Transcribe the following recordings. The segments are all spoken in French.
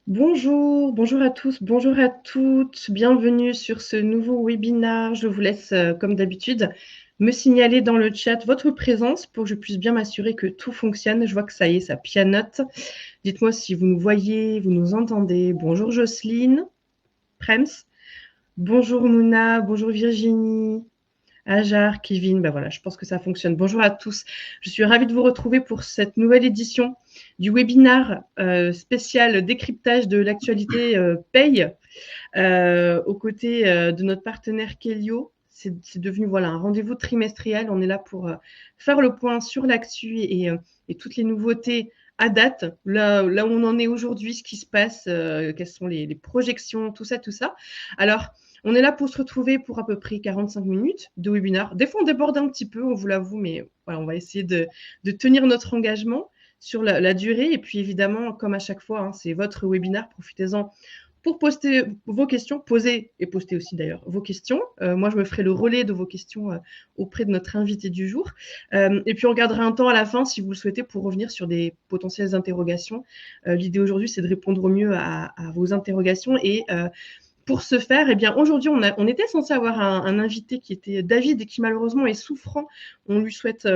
Bonjour, bonjour à tous, bonjour à toutes. Bienvenue sur ce nouveau webinaire. Je vous laisse, comme d'habitude, me signaler dans le chat votre présence pour que je puisse bien m'assurer que tout fonctionne. Je vois que ça y est, ça pianote. Dites-moi si vous nous voyez, vous nous entendez. Bonjour Jocelyne, Prems. Bonjour Mouna, bonjour Virginie. Ajar, Kevin, ben voilà, je pense que ça fonctionne. Bonjour à tous. Je suis ravie de vous retrouver pour cette nouvelle édition du webinaire spécial décryptage de l'actualité paye aux côtés de notre partenaire Kelio. C'est devenu voilà, un rendez-vous trimestriel. On est là pour faire le point sur l'actu et toutes les nouveautés à date, là où on en est aujourd'hui, ce qui se passe, quelles sont les projections, tout ça, tout ça. Alors, on est là pour se retrouver pour à peu près 45 minutes de webinaire. Des fois, on déborde un petit peu, on vous l'avoue, mais voilà, on va essayer de tenir notre engagement sur la durée. Et puis, évidemment, comme à chaque fois, hein, c'est votre webinaire, profitez-en pour poster vos questions, poser et poster aussi d'ailleurs vos questions. Moi, je me ferai le relais de vos questions auprès de notre invité du jour. Et puis, on gardera un temps à la fin, si vous le souhaitez, pour revenir sur des potentielles interrogations. L'idée aujourd'hui, c'est de répondre au mieux à vos interrogations. Et pour ce faire, eh bien, aujourd'hui, on était censé avoir un invité qui était David et qui malheureusement est souffrant. On lui souhaite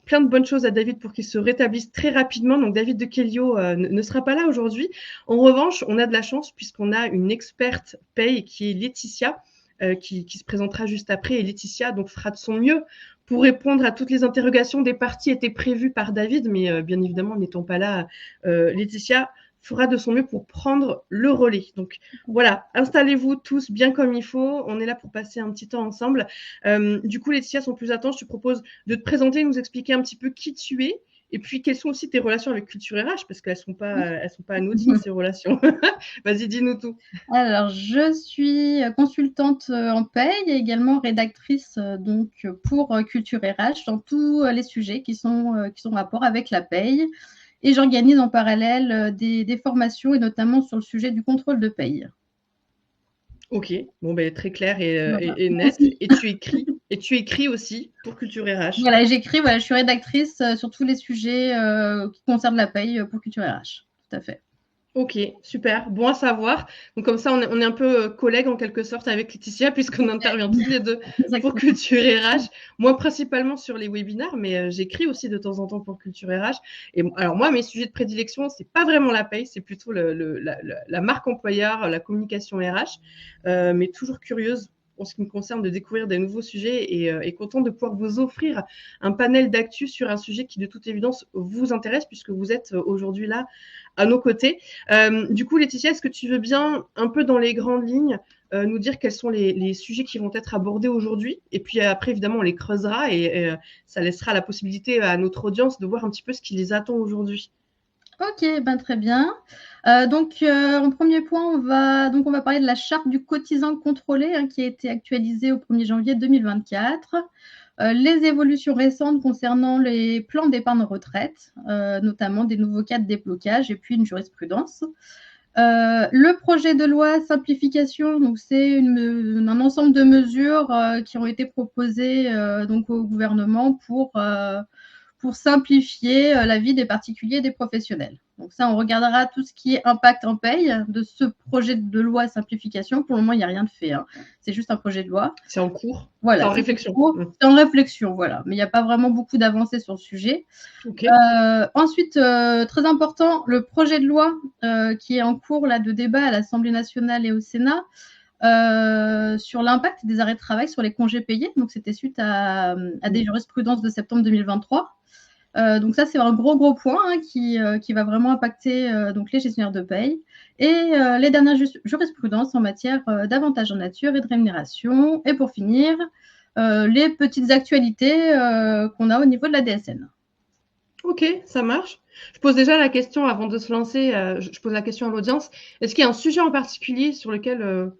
plein de bonnes choses à David pour qu'il se rétablisse très rapidement. Donc, David de Kelio ne sera pas là aujourd'hui. En revanche, on a de la chance puisqu'on a une experte paye qui est Laetitia, qui se présentera juste après. Et Laetitia donc, fera de son mieux pour répondre à toutes les interrogations. Des parties étaient prévues par David, mais bien évidemment, n'étant pas là, Laetitia fera de son mieux pour prendre le relais. Donc voilà, installez-vous tous bien comme il faut. On est là pour passer un petit temps ensemble. Du coup, Laetitia, sans plus attendre, je te propose de te présenter, nous expliquer un petit peu qui tu es. Et puis, quelles sont aussi tes relations avec Culture RH, parce qu'elles ne sont pas anodines, ces relations. Vas-y, dis-nous tout. Alors, je suis consultante en paye et également rédactrice donc, pour Culture RH dans tous les sujets qui sont en rapport avec la paye. Et j'organise en parallèle des formations et notamment sur le sujet du contrôle de paye. Ok, bon, ben, très clair et net. Merci. Et tu écris aussi pour Culture RH. Voilà, j'écris, voilà, je suis rédactrice sur tous les sujets qui concernent la paye pour Culture RH. Tout à fait. Ok, super, bon à savoir. Donc comme ça, on est un peu collègues en quelque sorte avec Laetitia puisqu'on intervient toutes les deux pour Culture RH. Moi, principalement sur les webinaires, mais j'écris aussi de temps en temps pour Culture RH. Et alors moi, mes sujets de prédilection, c'est pas vraiment la paye, c'est plutôt la marque employeur, la communication RH, mais toujours curieuse en ce qui me concerne de découvrir des nouveaux sujets et content de pouvoir vous offrir un panel d'actu sur un sujet qui de toute évidence vous intéresse puisque vous êtes aujourd'hui là à nos côtés. Du coup, Laetitia, est-ce que tu veux bien, un peu dans les grandes lignes, nous dire quels sont les sujets qui vont être abordés aujourd'hui? Et puis après, évidemment, on les creusera et ça laissera la possibilité à notre audience de voir un petit peu ce qui les attend aujourd'hui. Ok, ben très bien. En premier point, on va parler de la charte du cotisant contrôlé qui a été actualisée au 1er janvier 2024. Les évolutions récentes concernant les plans d'épargne retraite, notamment des nouveaux cas de déblocage et puis une jurisprudence. Le projet de loi simplification, donc c'est un ensemble de mesures qui ont été proposées donc au gouvernement pour simplifier la vie des particuliers et des professionnels. Donc ça, on regardera tout ce qui est impact en paye de ce projet de loi simplification. Pour le moment, il n'y a rien de fait. C'est juste un projet de loi. C'est en cours. Voilà, c'est en réflexion. C'est en réflexion, voilà. Mais il n'y a pas vraiment beaucoup d'avancées sur le sujet. Okay. Ensuite, très important, le projet de loi qui est en cours là, de débat à l'Assemblée nationale et au Sénat sur l'impact des arrêts de travail sur les congés payés. Donc, c'était suite à des jurisprudences de septembre 2023. Donc ça, c'est un gros point qui va vraiment impacter donc les gestionnaires de paye et les dernières jurisprudences en matière d'avantages en nature et de rémunération. Et pour finir, les petites actualités qu'on a au niveau de la DSN. Ok, ça marche. Je pose déjà la question avant de se lancer, je pose la question à l'audience. Est-ce qu'il y a un sujet en particulier sur lequel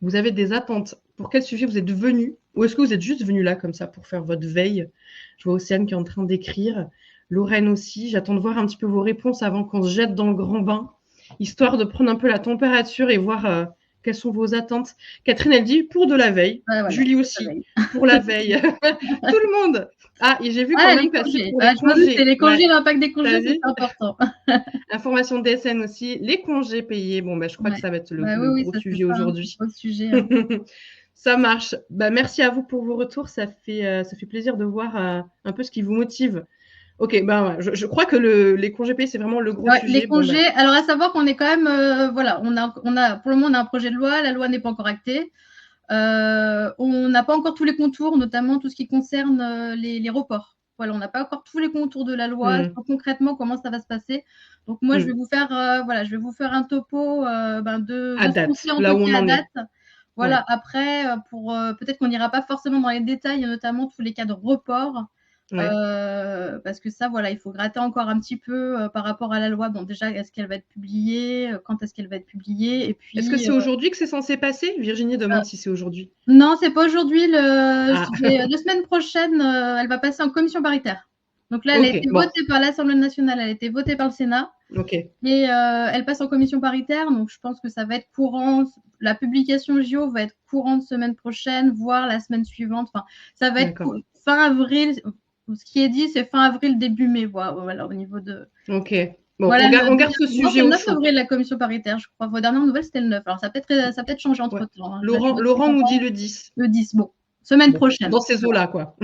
vous avez des attentes? Pour quel sujet vous êtes venu? Ou est-ce que vous êtes juste venu là comme ça pour faire votre veille? Je vois Océane qui est en train d'écrire, Lorraine aussi. J'attends de voir un petit peu vos réponses avant qu'on se jette dans le grand bain, histoire de prendre un peu la température et voir quelles sont vos attentes. Catherine, elle dit pour de la veille. Voilà, Julie aussi, pour la veille. Tout le monde. Ah, et j'ai vu quand même passer pour les congés. Les congés, l'impact des congés, c'est important. information DSN aussi, les congés payés. Bon, je crois que ça va être le gros sujet aujourd'hui. Gros sujet. Ça marche. Merci à vous pour vos retours. Ça fait plaisir de voir un peu ce qui vous motive. Ok, je crois que les congés payés, c'est vraiment le gros sujet. Les congés, alors à savoir qu'on est quand même, pour le moment, on a un projet de loi. La loi n'est pas encore actée. On n'a pas encore tous les contours, notamment tout ce qui concerne les reports. Voilà, on n'a pas encore tous les contours de la loi, concrètement comment ça va se passer. Donc moi, je vais vous faire, un topo de à date, là où on en est. Voilà, après, peut-être qu'on n'ira pas forcément dans les détails, notamment tous les cas de report. Parce que ça, il faut gratter encore un petit peu par rapport à la loi. Bon, déjà, est-ce qu'elle va être publiée? Quand est-ce qu'elle va être publiée? Et puis, est-ce que c'est aujourd'hui que c'est censé passer? Virginie demande si c'est aujourd'hui. Non, c'est pas aujourd'hui. 2 semaines prochaines, elle va passer en commission paritaire. Donc là, elle a été votée par l'Assemblée nationale, elle a été votée par le Sénat. Et elle passe en commission paritaire. Donc je pense que ça va être courant. La publication JO va être courante semaine prochaine, voire la semaine suivante. Enfin, ça va être fin avril. Ce qui est dit, c'est fin avril, début mai, voilà, au niveau de. Ok. Bon, voilà, on garde ce sujet au chaud. C'est le 9 avril, la commission paritaire, je crois. Vos dernières nouvelles, c'était le 9. Alors, ça a peut-être changé entre-temps. Laurent nous dit le 10. Le 10, bon. Semaine prochaine. Dans ces eaux-là, quoi.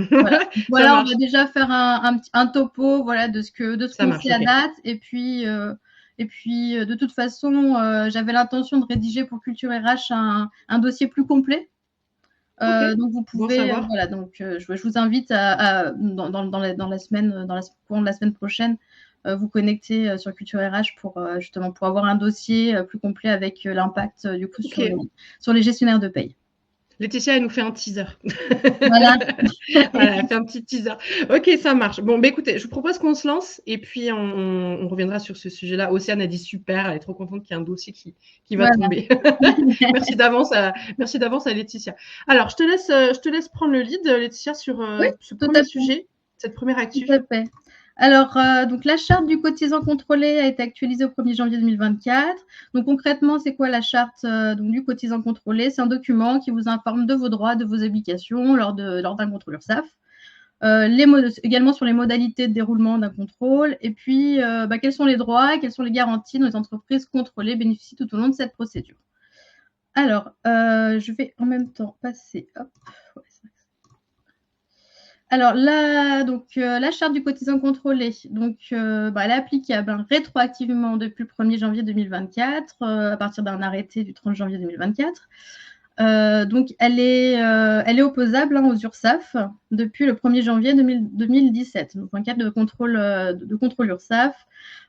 Voilà, on va déjà faire un topo de ce qu'on sait à date. Et puis, de toute façon, j'avais l'intention de rédiger pour Culture RH un dossier plus complet. Donc vous pouvez, je vous invite dans la semaine, courant de la semaine prochaine, vous connecter sur Culture RH pour justement pour avoir un dossier plus complet avec l'impact du coup sur les gestionnaires de paye. Laetitia, elle nous fait un teaser. Voilà. Elle fait un petit teaser. Ok, ça marche. Bon, écoutez, je vous propose qu'on se lance et puis on reviendra sur ce sujet-là. Océane a dit super, elle est trop contente qu'il y ait un dossier qui va tomber. Merci d'avance à Laetitia. Alors, je te laisse prendre le lead, Laetitia, sur ce premier sujet, cette première actu. Tout à fait. Alors, donc la charte du cotisant contrôlé a été actualisée au 1er janvier 2024. Donc concrètement, c'est quoi la charte du cotisant contrôlé? C'est un document qui vous informe de vos droits, de vos obligations lors d'un contrôle URSSAF. Également sur les modalités de déroulement d'un contrôle. Et puis, quels sont les droits et quelles sont les garanties dont les entreprises contrôlées bénéficient tout au long de cette procédure. Alors, je vais en même temps passer. Alors, la charte du cotisant contrôlé, elle est applicable rétroactivement depuis le 1er janvier 2024, à partir d'un arrêté du 30 janvier 2024. Elle est opposable aux URSSAF depuis le 1er janvier 2017, donc en cas de contrôle URSSAF.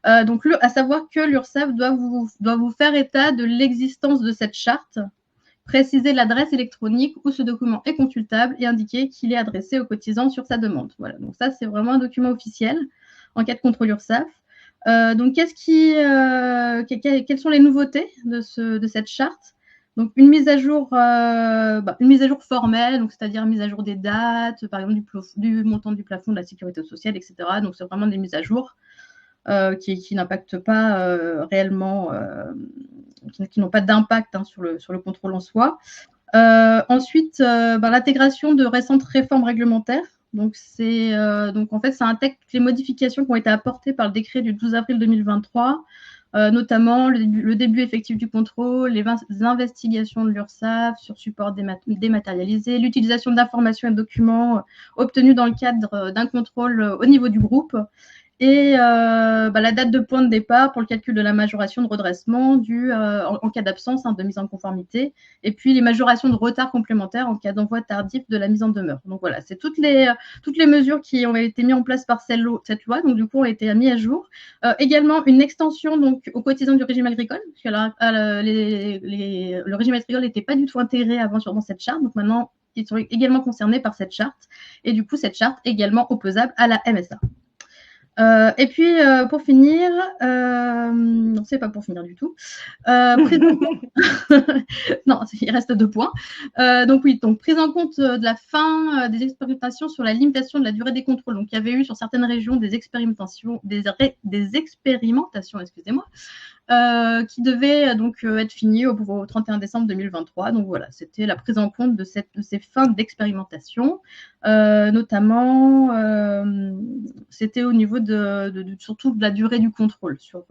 À savoir que l'URSSAF doit vous faire état de l'existence de cette charte, préciser l'adresse électronique où ce document est consultable et indiquer qu'il est adressé au cotisant sur sa demande. Voilà, donc ça, c'est vraiment un document officiel en cas de contrôle URSSAF. Quelles sont les nouveautés de cette charte? Donc, une mise à jour formelle, c'est-à-dire mise à jour des dates, par exemple du montant du plafond de la sécurité sociale, etc. Donc, c'est vraiment des mises à jour qui n'impactent pas réellement, qui n'ont pas d'impact sur le contrôle en soi. Ensuite, l'intégration de récentes réformes réglementaires. Donc, en fait, ça intègre les modifications qui ont été apportées par le décret du 12 avril 2023, notamment le début effectif du contrôle, les investigations de l'URSSAF sur support dématérialisé, l'utilisation d'informations et de documents obtenus dans le cadre d'un contrôle au niveau du groupe, et la date de point de départ pour le calcul de la majoration de redressement en cas d'absence de mise en conformité, et puis les majorations de retard complémentaires en cas d'envoi tardif de la mise en demeure. Donc voilà, c'est toutes les mesures qui ont été mises en place par cette loi, donc du coup ont été mises à jour. Également une extension aux cotisants du régime agricole, parce que le régime agricole n'était pas du tout intégré avant dans cette charte, donc maintenant ils sont également concernés par cette charte, et du coup cette charte est également opposable à la MSA. Et puis, pour finir, Non, c'est pas pour finir du tout. Non, il reste 2 points. Donc oui, donc prise en compte de la fin des expérimentations sur la limitation de la durée des contrôles. Donc il y avait eu sur certaines régions des expérimentations, excusez-moi, qui devaient donc être finies au 31 décembre 2023. Donc voilà, c'était la prise en compte de ces fins d'expérimentation. Notamment, c'était au niveau surtout de la durée du contrôle sur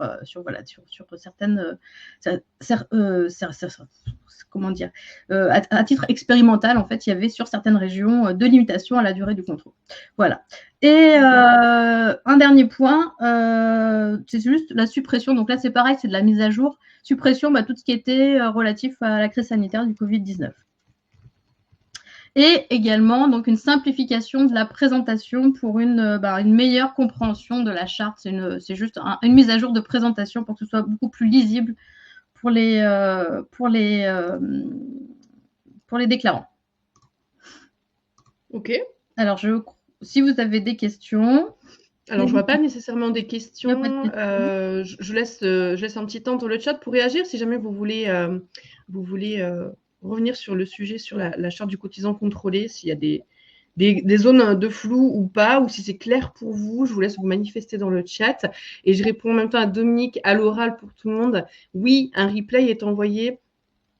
certaines, comment dire, à titre expérimental, en fait, il y avait sur certaines régions de limitation à la durée du contrôle. Voilà. Et un dernier point, c'est juste la suppression. Donc là, c'est pareil, c'est de la mise à jour. Suppression, tout ce qui était relatif à la crise sanitaire du Covid-19. Et également donc une simplification de la présentation pour une meilleure compréhension de la charte. C'est juste une mise à jour de présentation pour que ce soit beaucoup plus lisible pour les déclarants. Ok. Alors, si vous avez des questions. Alors, je ne vois pas nécessairement des questions. Je laisse un petit temps dans le chat pour réagir si jamais vous voulez revenir sur le sujet, sur la charte du cotisant contrôlé, s'il y a des zones de flou ou pas, ou si c'est clair pour vous. Je vous laisse vous manifester dans le chat. Et je réponds en même temps à Dominique, à l'oral pour tout le monde. Oui, un replay est envoyé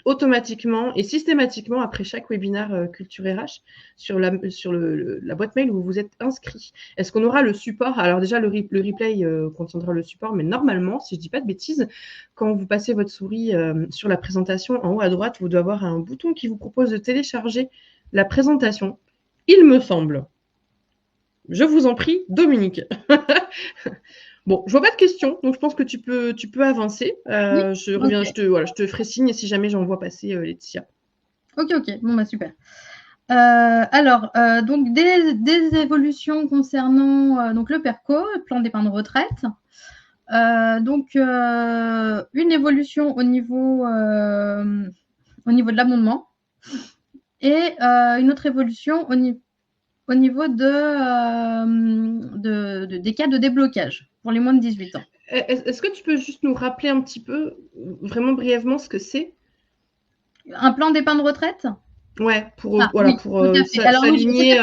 automatiquement et systématiquement après chaque webinaire Culture RH sur la boîte mail où vous vous êtes inscrit. Est-ce qu'on aura le support? Alors déjà, le replay contiendra le support, mais normalement, si je ne dis pas de bêtises, quand vous passez votre souris sur la présentation, en haut à droite, vous devez avoir un bouton qui vous propose de télécharger la présentation. Il me semble. Je vous en prie, Dominique. Bon, je vois pas de questions, donc je pense que tu peux avancer. Je reviens, okay. Je te ferai signe si jamais j'en vois passer Laetitia. Ok, bon super. Alors, donc des évolutions concernant donc le PERCO, le plan d'épargne retraite. Donc une évolution au niveau de l'abondement et une autre évolution au niveau des cas de déblocage pour les moins de 18 ans. Est-ce que tu peux juste nous rappeler un petit peu, vraiment brièvement, ce que c'est? Un plan d'épargne retraite? Ouais, pour s'aligner.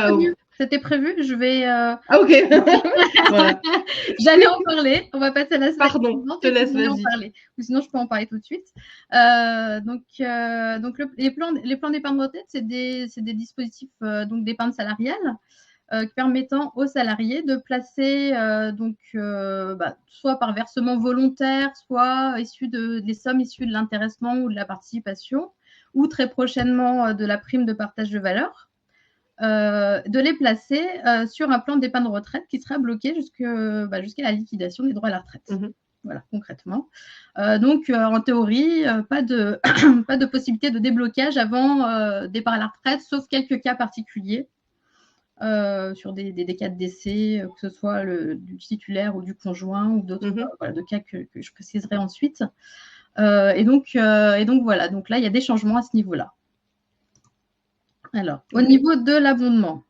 C'était prévu, je vais. Ah, ok. Voilà. J'allais en parler. On va passer à la slide. Pardon, je te laisse, vas-y. Ou sinon, je peux en parler tout de suite. Donc les plans d'épargne retraite, c'est des dispositifs d'épargne salariale permettant aux salariés de placer soit par versement volontaire, soit des sommes issues de l'intéressement ou de la participation, ou très prochainement de la prime de partage de valeur, de les placer sur un plan d'épargne retraite qui sera bloqué jusqu'à la liquidation des droits à la retraite. Mmh. Voilà, concrètement. Donc, en théorie, pas de possibilité de déblocage avant départ à la retraite, sauf quelques cas particuliers sur des cas de décès, que ce soit du titulaire ou du conjoint ou d'autres de cas que je préciserai ensuite. Et donc voilà, donc là, il y a des changements à ce niveau-là. Alors, au niveau de l'abondement.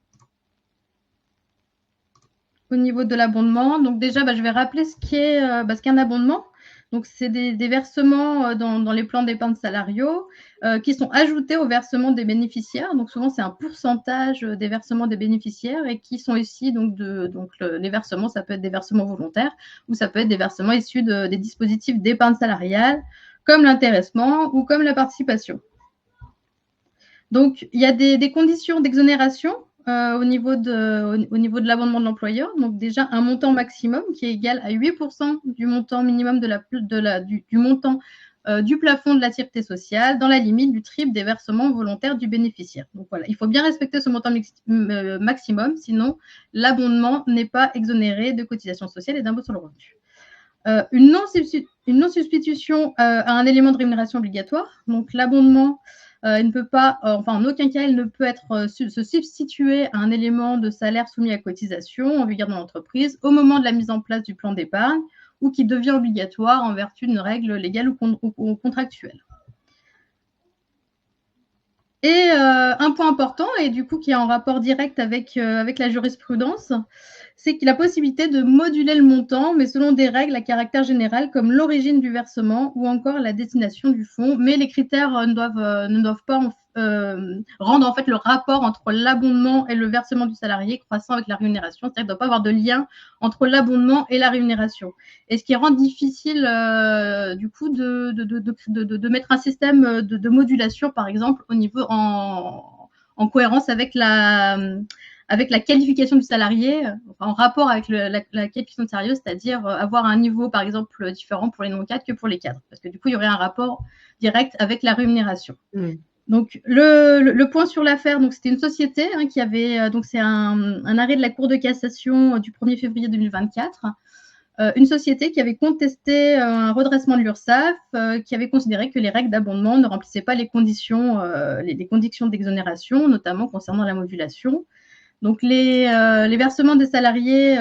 Donc déjà, je vais rappeler ce qu'est un abondement. Donc, c'est des versements dans les plans d'épargne salariaux qui sont ajoutés aux versements des bénéficiaires. Donc, souvent, c'est un pourcentage des versements des bénéficiaires et qui sont issus les versements, ça peut être des versements volontaires ou ça peut être des versements issus des dispositifs d'épargne salariale comme l'intéressement ou comme la participation. Donc, il y a des conditions d'exonération au niveau de l'abondement de l'employeur. Donc, déjà, un montant maximum qui est égal à 8% du montant minimum du montant du plafond de la sécurité sociale dans la limite du triple des versements volontaires du bénéficiaire. Donc, voilà, il faut bien respecter ce montant maximum, sinon l'abondement n'est pas exonéré de cotisations sociales et d'impôt sur le revenu. Une non-substitution à un élément de rémunération obligatoire. Donc, l'abondement il ne peut pas, en aucun cas, il ne peut se substituer à un élément de salaire soumis à cotisation en vigueur dans l'entreprise au moment de la mise en place du plan d'épargne ou qui devient obligatoire en vertu d'une règle légale ou contractuelle. Et un point important, et du coup qui est en rapport direct avec la jurisprudence, c'est qu'il a la possibilité de moduler le montant, mais selon des règles à caractère général, comme l'origine du versement ou encore la destination du fonds. Mais les critères ne doivent pas rendre en fait le rapport entre l'abondement et le versement du salarié croissant avec la rémunération. C'est-à-dire qu'il ne doit pas avoir de lien entre l'abondement et la rémunération. Et ce qui rend difficile du coup de mettre un système de modulation, par exemple, au niveau en cohérence avec la qualification du salarié, en rapport avec la qualification du salarié, c'est-à-dire avoir un niveau, par exemple, différent pour les non-cadres que pour les cadres. Parce que du coup, il y aurait un rapport direct avec la rémunération. Donc, le point sur l'affaire, c'était une société qui avait, donc c'est un arrêt de la Cour de cassation du 1er février 2024, une société qui avait contesté un redressement de l'URSSAF, qui avait considéré que les règles d'abondement ne remplissaient pas les conditions d'exonération, notamment concernant la modulation. Donc, les versements des salariés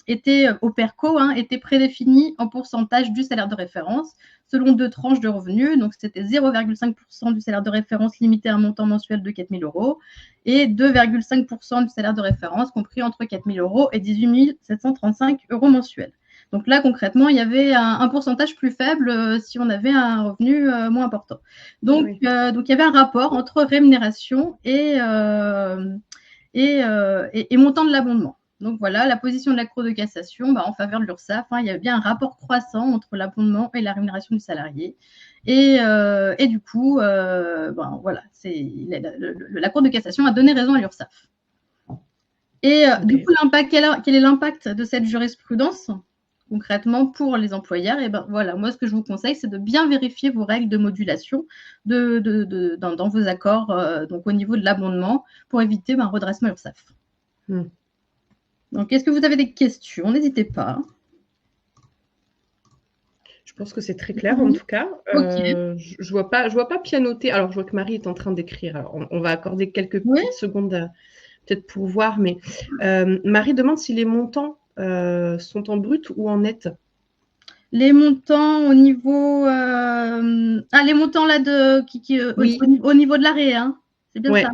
étaient au PERCO, étaient prédéfinis en pourcentage du salaire de référence, selon 2 tranches de revenus. Donc, c'était 0,5% du salaire de référence limité à un montant mensuel de 4 000 € et 2,5% du salaire de référence compris entre 4 000 € et 18 735 € mensuels. Donc là, concrètement, il y avait un pourcentage plus faible si on avait un revenu moins important. Donc, il y avait un rapport entre rémunération et montant de l'abondement. Donc voilà, la position de la Cour de cassation en faveur de l'URSSAF, il y a bien un rapport croissant entre l'abondement et la rémunération du salarié. Et du coup, voilà, la Cour de cassation a donné raison à l'URSSAF. Et du coup, quel est l'impact de cette jurisprudence concrètement pour les employeurs? Et voilà, moi ce que je vous conseille, c'est de bien vérifier vos règles de modulation dans vos accords, donc au niveau de l'abondement, pour éviter un redressement URSSAF. Donc, est-ce que vous avez des questions? N'hésitez pas. Je pense que c'est très clair en tout cas. Je vois pas pianoter. Alors, je vois que Marie est en train d'écrire. Alors, on va accorder quelques petites secondes peut-être pour voir, mais Marie demande si les montants sont en brut ou en net. Les montants au niveau les montants là au niveau de l'arrêt, c'est bien ça.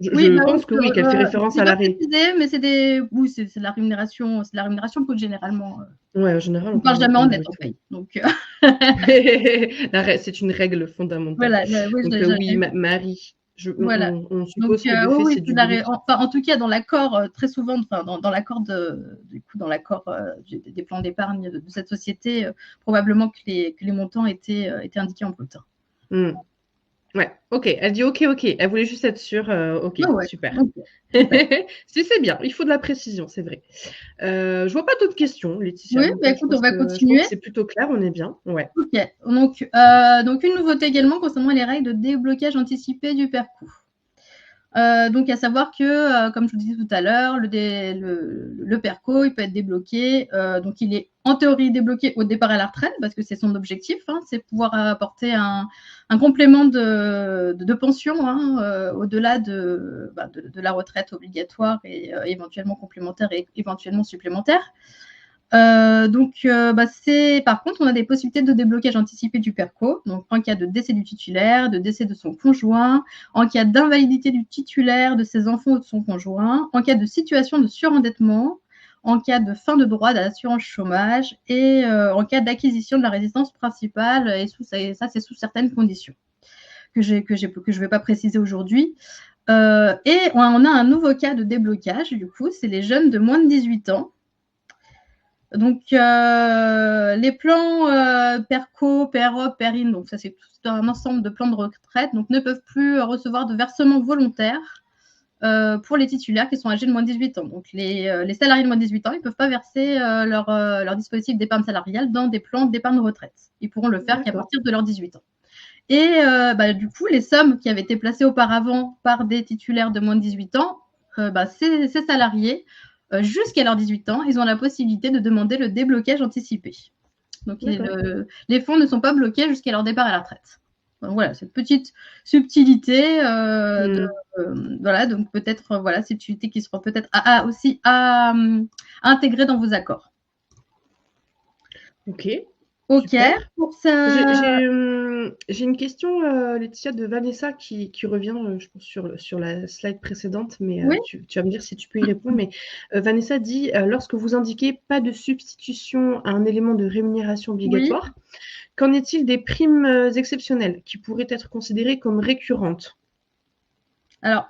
Je pense que oui, qu'elle fait référence à l'arrêt. Mais c'est de la rémunération, brute généralement. Ouais, en général, on parle jamais en net, on paye. Donc c'est une règle fondamentale. Voilà, oui, Marie. Voilà. On suppose que de fait, c'est du brut. En tout cas, dans l'accord, très souvent, dans l'accord des plans d'épargne de cette société, probablement que les montants étaient indiqués en brut. Ouais, ok. Elle dit ok. Elle voulait juste être sûre. Ok, super. Si, c'est bien. Il faut de la précision, c'est vrai. Je vois pas d'autres questions, Laetitia. Oui, écoute, on va continuer. C'est plutôt clair, on est bien. Ouais. Ok. Donc, une nouveauté également concernant les règles de déblocage anticipé du PERCO. Donc, à savoir que, comme je vous disais tout à l'heure, le PERCO, il peut être débloqué. Donc, il est en théorie débloqué au départ à la retraite, parce que c'est son objectif, c'est pouvoir apporter un complément de pension au-delà de la retraite obligatoire et éventuellement complémentaire et éventuellement supplémentaire. Par contre, on a des possibilités de déblocage anticipé du PERCO, donc en cas de décès du titulaire, de décès de son conjoint, en cas d'invalidité du titulaire, de ses enfants ou de son conjoint, en cas de situation de surendettement, en cas de fin de droit à l'assurance chômage et en cas d'acquisition de la résidence principale, et ça c'est sous certaines conditions que je ne vais pas préciser aujourd'hui. Et on a un nouveau cas de déblocage, du coup, c'est les jeunes de moins de 18 ans. Donc, les plans PERCO, PEROP, PERIN, donc ça c'est tout un ensemble de plans de retraite, donc ne peuvent plus recevoir de versement volontaire pour les titulaires qui sont âgés de moins de 18 ans. Donc, les salariés de moins de 18 ans, ils ne peuvent pas verser leur dispositif d'épargne salariale dans des plans d'épargne retraite. Ils pourront le faire qu'à partir de leurs 18 ans. Et du coup, les sommes qui avaient été placées auparavant par des titulaires de moins de 18 ans, ces salariés, jusqu'à leurs 18 ans, ils ont la possibilité de demander le déblocage anticipé. Donc, les fonds ne sont pas bloqués jusqu'à leur départ à la retraite. Donc, voilà, cette petite subtilité. Donc peut-être, subtilité qui sera peut-être aussi à intégrer dans vos accords. Ok. Ok, super. Pour ça. J'ai une question, Laetitia, de Vanessa qui revient, je pense, sur la slide précédente, mais Oui, tu vas me dire si tu peux y répondre. Mais Vanessa dit, lorsque vous indiquez pas de substitution à un élément de rémunération oui. obligatoire, qu'en est-il des primes exceptionnelles qui pourraient être considérées comme récurrentes? Alors,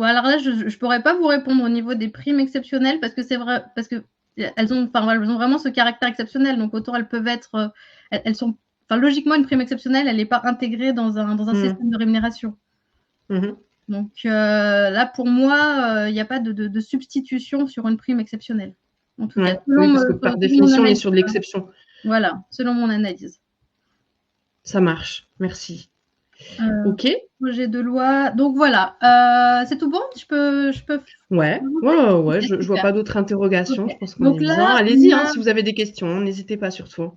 alors là, je ne pourrais pas vous répondre au niveau des primes exceptionnelles parce que c'est vrai, parce que elles ont, enfin, elles ont vraiment ce caractère exceptionnel. Donc, autant elles peuvent être, elles sont, enfin, logiquement, une prime exceptionnelle, elle n'est pas intégrée dans un système de rémunération. Mmh. Donc, là, pour moi, il n'y a pas de substitution sur une prime exceptionnelle. En tout cas, Ouais, oui, parce que par selon mon définition, on est analyse. sur de l'exception. Voilà, selon mon analyse. Ça marche, merci. Euh, OK. Projet de loi. Donc voilà, c'est tout bon? Je peux Ouais, avancer? ouais, ouais, Ok, ouais, je vois super. pas d'autres Ok. interrogations. Je pense qu'on est Donc bien. là, Allez-y, hein, si vous avez des questions, hein, n'hésitez pas surtout.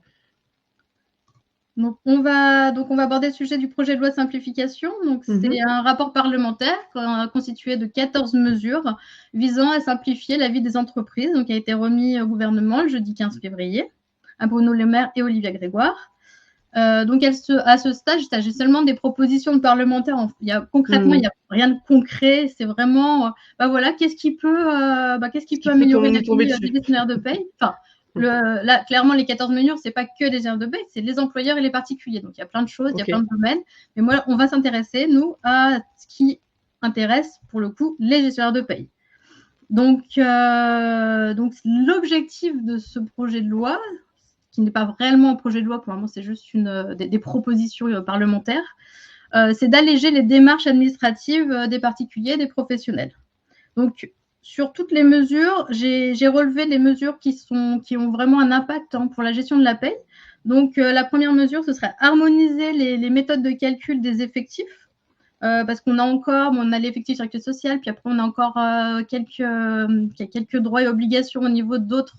donc on va aborder le sujet du projet de loi de simplification. Donc c'est Mhm. un rapport parlementaire constitué de 14 mesures visant à simplifier la vie des entreprises, donc qui a été remis au gouvernement le jeudi 15 février à Bruno Le Maire et Olivia Grégoire. Donc à ce stade, il s'agit seulement des propositions de parlementaires. Concrètement, il n'y a rien de concret. C'est vraiment, voilà, qu'est-ce qui peut Ce qui peut améliorer la nous tomber vie des dessus. gestionnaires de paye. Enfin, là, clairement, les 14 mesures, c'est pas que les gestionnaires de paye, c'est les employeurs et les particuliers. Donc il y a plein de choses, il y a Ok. plein de domaines. Mais moi, on va s'intéresser, nous, à ce qui intéresse, pour le coup, les gestionnaires de paye. Donc l'objectif de ce projet de loi, qui n'est pas réellement un projet de loi, pour le moment, c'est juste des propositions parlementaires, c'est d'alléger les démarches administratives des particuliers et des professionnels. Donc, sur toutes les mesures, j'ai relevé les mesures qui ont vraiment un impact pour la gestion de la paie. Donc, la première mesure, ce serait harmoniser les méthodes de calcul des effectifs. Parce qu'on a l'effectif sécurité sociale, puis après on a encore quelques droits et obligations au niveau d'autres,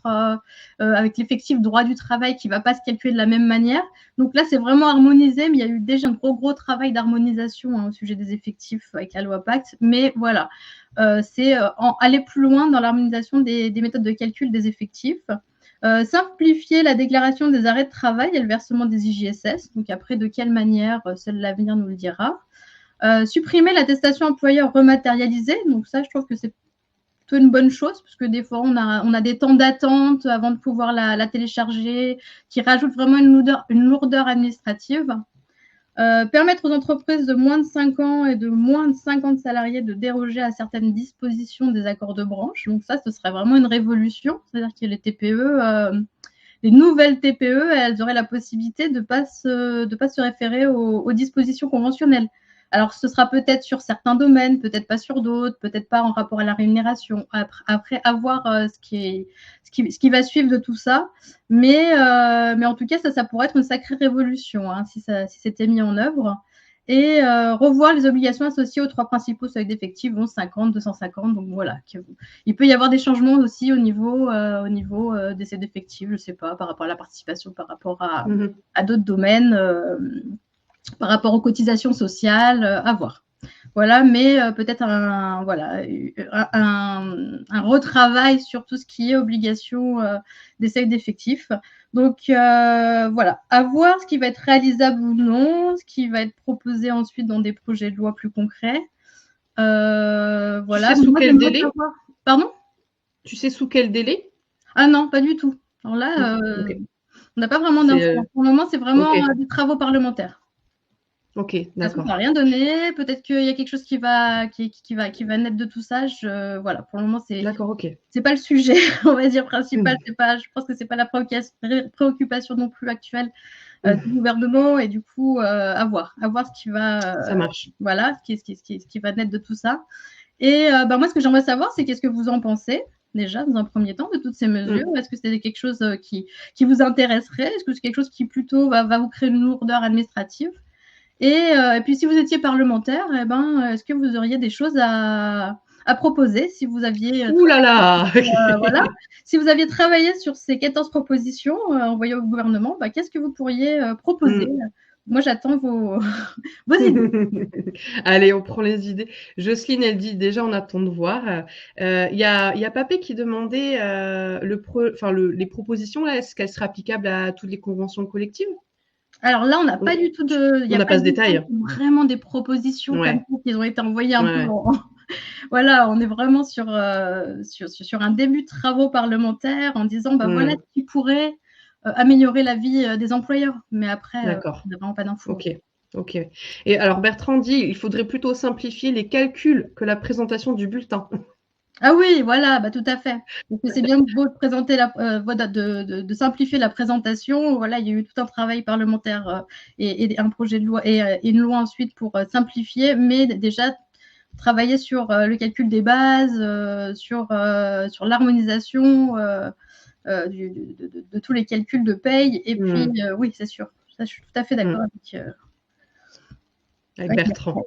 avec l'effectif droit du travail qui ne va pas se calculer de la même manière. Donc là, c'est vraiment harmonisé, mais il y a eu déjà un gros travail d'harmonisation au sujet des effectifs avec la loi Pacte. Mais voilà, c'est aller plus loin dans l'harmonisation des méthodes de calcul des effectifs. Simplifier la déclaration des arrêts de travail et le versement des IJSS. Donc après, de quelle manière, seul l'avenir nous le dira. Supprimer l'attestation employeur rematérialisée. Donc ça, je trouve que c'est plutôt une bonne chose, parce que des fois, on a des temps d'attente avant de pouvoir la télécharger, qui rajoute vraiment une lourdeur administrative. Permettre aux entreprises de moins de 5 ans et de moins de 50 salariés de déroger à certaines dispositions des accords de branche. Donc ça, ce serait vraiment une révolution. C'est-à-dire que les TPE, les nouvelles TPE, elles auraient la possibilité de ne pas se référer aux dispositions conventionnelles. Alors, ce sera peut-être sur certains domaines, peut-être pas sur d'autres, peut-être pas en rapport à la rémunération. Après à voir ce qui va suivre de tout ça. Mais en tout cas, ça pourrait être une sacrée révolution si c'était mis en œuvre. Et revoir les obligations associées aux 3 principaux seuils d'effectifs, 50, 250. Donc voilà, il peut y avoir des changements aussi au niveau des seuils d'effectifs, je ne sais pas, par rapport à la participation, par rapport à d'autres domaines, par rapport aux cotisations sociales, à voir. Voilà, mais peut-être un retravail sur tout ce qui est obligation des seuils d'effectifs. Donc voilà, à voir ce qui va être réalisable ou non, ce qui va être proposé ensuite dans des projets de loi plus concrets. Tu Voilà. sais sous Moi, quel j'aimerais délai? savoir. Pardon? Tu sais sous quel délai? Ah non, pas du tout. Alors là, Ok. on n'a pas vraiment C'est d'infos. Pour le moment, c'est vraiment ok. des travaux parlementaires. Ok, De toute façon, ça n'a d'accord. rien donné. Peut-être qu'il y a quelque chose qui va naître de tout ça. Voilà, pour le moment, D'accord, ok. c'est pas le sujet, on va dire, principal. Je pense que c'est pas la préoccupation non plus actuelle du gouvernement. Et du coup, à voir ce qui va, Ça marche. voilà, ce qui va naître de tout ça. Et moi, ce que j'aimerais savoir, c'est qu'est-ce que vous en pensez, déjà, dans un premier temps, de toutes ces mesures. Est-ce que c'est quelque chose qui vous intéresserait? Est-ce que c'est quelque chose qui plutôt va vous créer une lourdeur administrative? Et puis, si vous étiez parlementaire, est-ce que vous auriez des choses à proposer si vous aviez Ouh là là! voilà, si vous aviez travaillé sur ces 14 propositions envoyées au gouvernement, qu'est-ce que vous pourriez proposer? Moi, j'attends vos idées. Allez, on prend les idées. Jocelyne, elle dit déjà, on attend de voir. Il y a Papé qui demandait les propositions, là, est-ce qu'elles seraient applicables à toutes les conventions collectives? Alors là, on n'a pas du tout de. On n'a pas ce détail. Vraiment des propositions comme ça qui ont été envoyées un peu. Voilà, on est vraiment sur un début de travaux parlementaires en disant voilà ce qui pourrait améliorer la vie des employeurs. Mais après, on n'a vraiment pas d'infos. Ok. Et alors Bertrand dit il faudrait plutôt simplifier les calculs que la présentation du bulletin. Ah oui, voilà, tout à fait. C'est bien beau de présenter de simplifier la présentation. Voilà, il y a eu tout un travail parlementaire et un projet de loi et une loi ensuite pour simplifier, mais déjà travailler sur le calcul des bases, sur l'harmonisation de tous les calculs de paye. Et puis, oui, c'est sûr. Ça, je suis tout à fait d'accord avec Bertrand.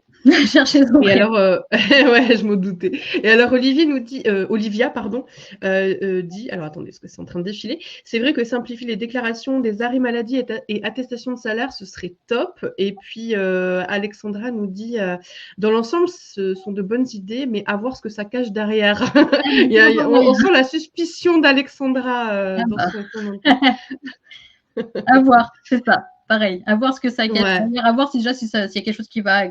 Chercher son Et alors, ouais, je m'en doutais. Et alors, Olivia dit, alors attendez, parce que c'est en train de défiler. C'est vrai que simplifier les déclarations des arrêts maladie et attestations de salaire, ce serait top. Et puis, Alexandra nous dit, dans l'ensemble, ce sont de bonnes idées, mais à voir ce que ça cache derrière. On sent la suspicion d'Alexandra dans son commentaire. À voir, c'est ça. Pareil, à voir ce que ça cache, à voir s'il y a quelque chose qui va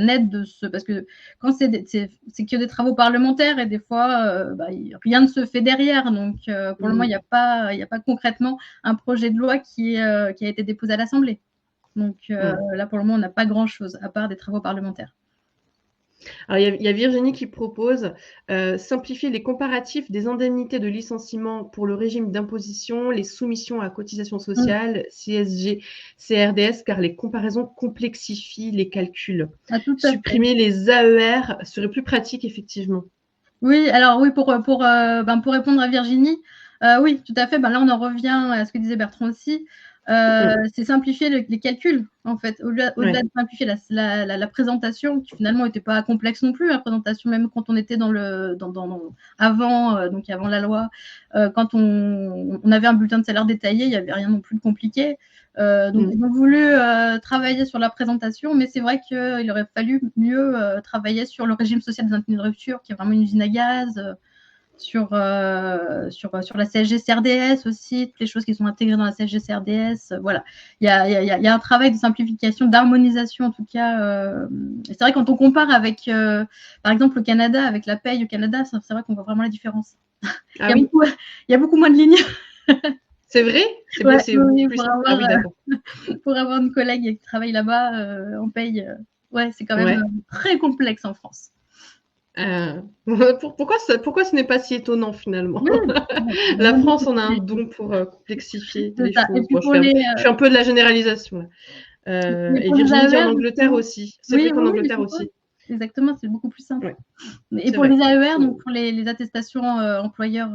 naître de ce, parce que quand c'est que des travaux parlementaires et des fois rien ne se fait derrière, donc pour le moment il n'y a pas concrètement un projet de loi qui a été déposé à l'Assemblée, donc là pour le moment on n'a pas grand chose à part des travaux parlementaires. Alors, il y a Virginie qui propose simplifier les comparatifs des indemnités de licenciement pour le régime d'imposition, les soumissions à cotisation sociale, CSG, CRDS, car les comparaisons complexifient les calculs. Supprimer les AER serait plus pratique, effectivement. Oui, alors oui, pour répondre à Virginie, oui, tout à fait. Là, on en revient à ce que disait Bertrand aussi. C'est simplifier les calculs, en fait. Au-delà de simplifier la présentation, qui finalement n'était pas complexe non plus, la présentation, même quand on était avant la loi, quand on avait un bulletin de salaire détaillé, il n'y avait rien non plus de compliqué. Donc, ils ont voulu travailler sur la présentation, mais c'est vrai qu'il aurait fallu mieux travailler sur le régime social des indemnités de rupture, qui est vraiment une usine à gaz, sur la CSG-CRDS aussi, toutes les choses qui sont intégrées dans la CSG-CRDS. Voilà, il y a un travail de simplification, d'harmonisation en tout cas. C'est vrai quand on compare avec, par exemple, le Canada, avec la paye au Canada, c'est vrai qu'on voit vraiment la différence. Il y a beaucoup moins de lignes. C'est vrai? C'est beaucoup plus simple. Pour avoir une collègue qui travaille là-bas, on paye. C'est quand même très complexe en France. Pourquoi ce n'est pas si étonnant finalement? La France, on a un don pour complexifier les choses. Je suis un peu de la généralisation. Et Virginie dit en Angleterre aussi. C'est vrai qu'en Angleterre aussi. Exactement, c'est beaucoup plus simple. Et pour les AER, donc pour les attestations employeurs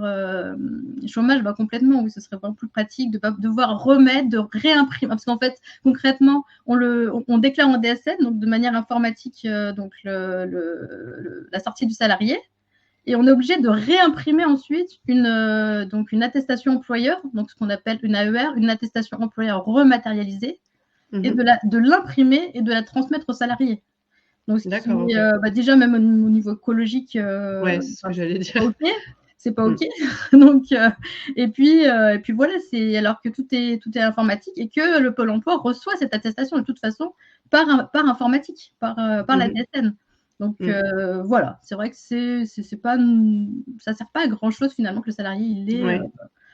chômage, complètement, oui, ce serait vraiment plus pratique de ne pas devoir remettre, de réimprimer. Parce qu'en fait, concrètement, on déclare en DSN, donc de manière informatique, donc la sortie du salarié, et on est obligé de réimprimer ensuite une attestation employeur, donc ce qu'on appelle une AER, une attestation employeur rematérialisée, et de l'imprimer et de la transmettre aux salariés. Donc, déjà, même au niveau écologique, c'est ce que j'allais dire. C'est pas OK. Donc, et puis voilà, c'est alors que tout est informatique et que le Pôle emploi reçoit cette attestation de toute façon par informatique, par la DSN. Donc, voilà, c'est vrai que c'est pas, ça sert pas à grand chose finalement que le salarié il est,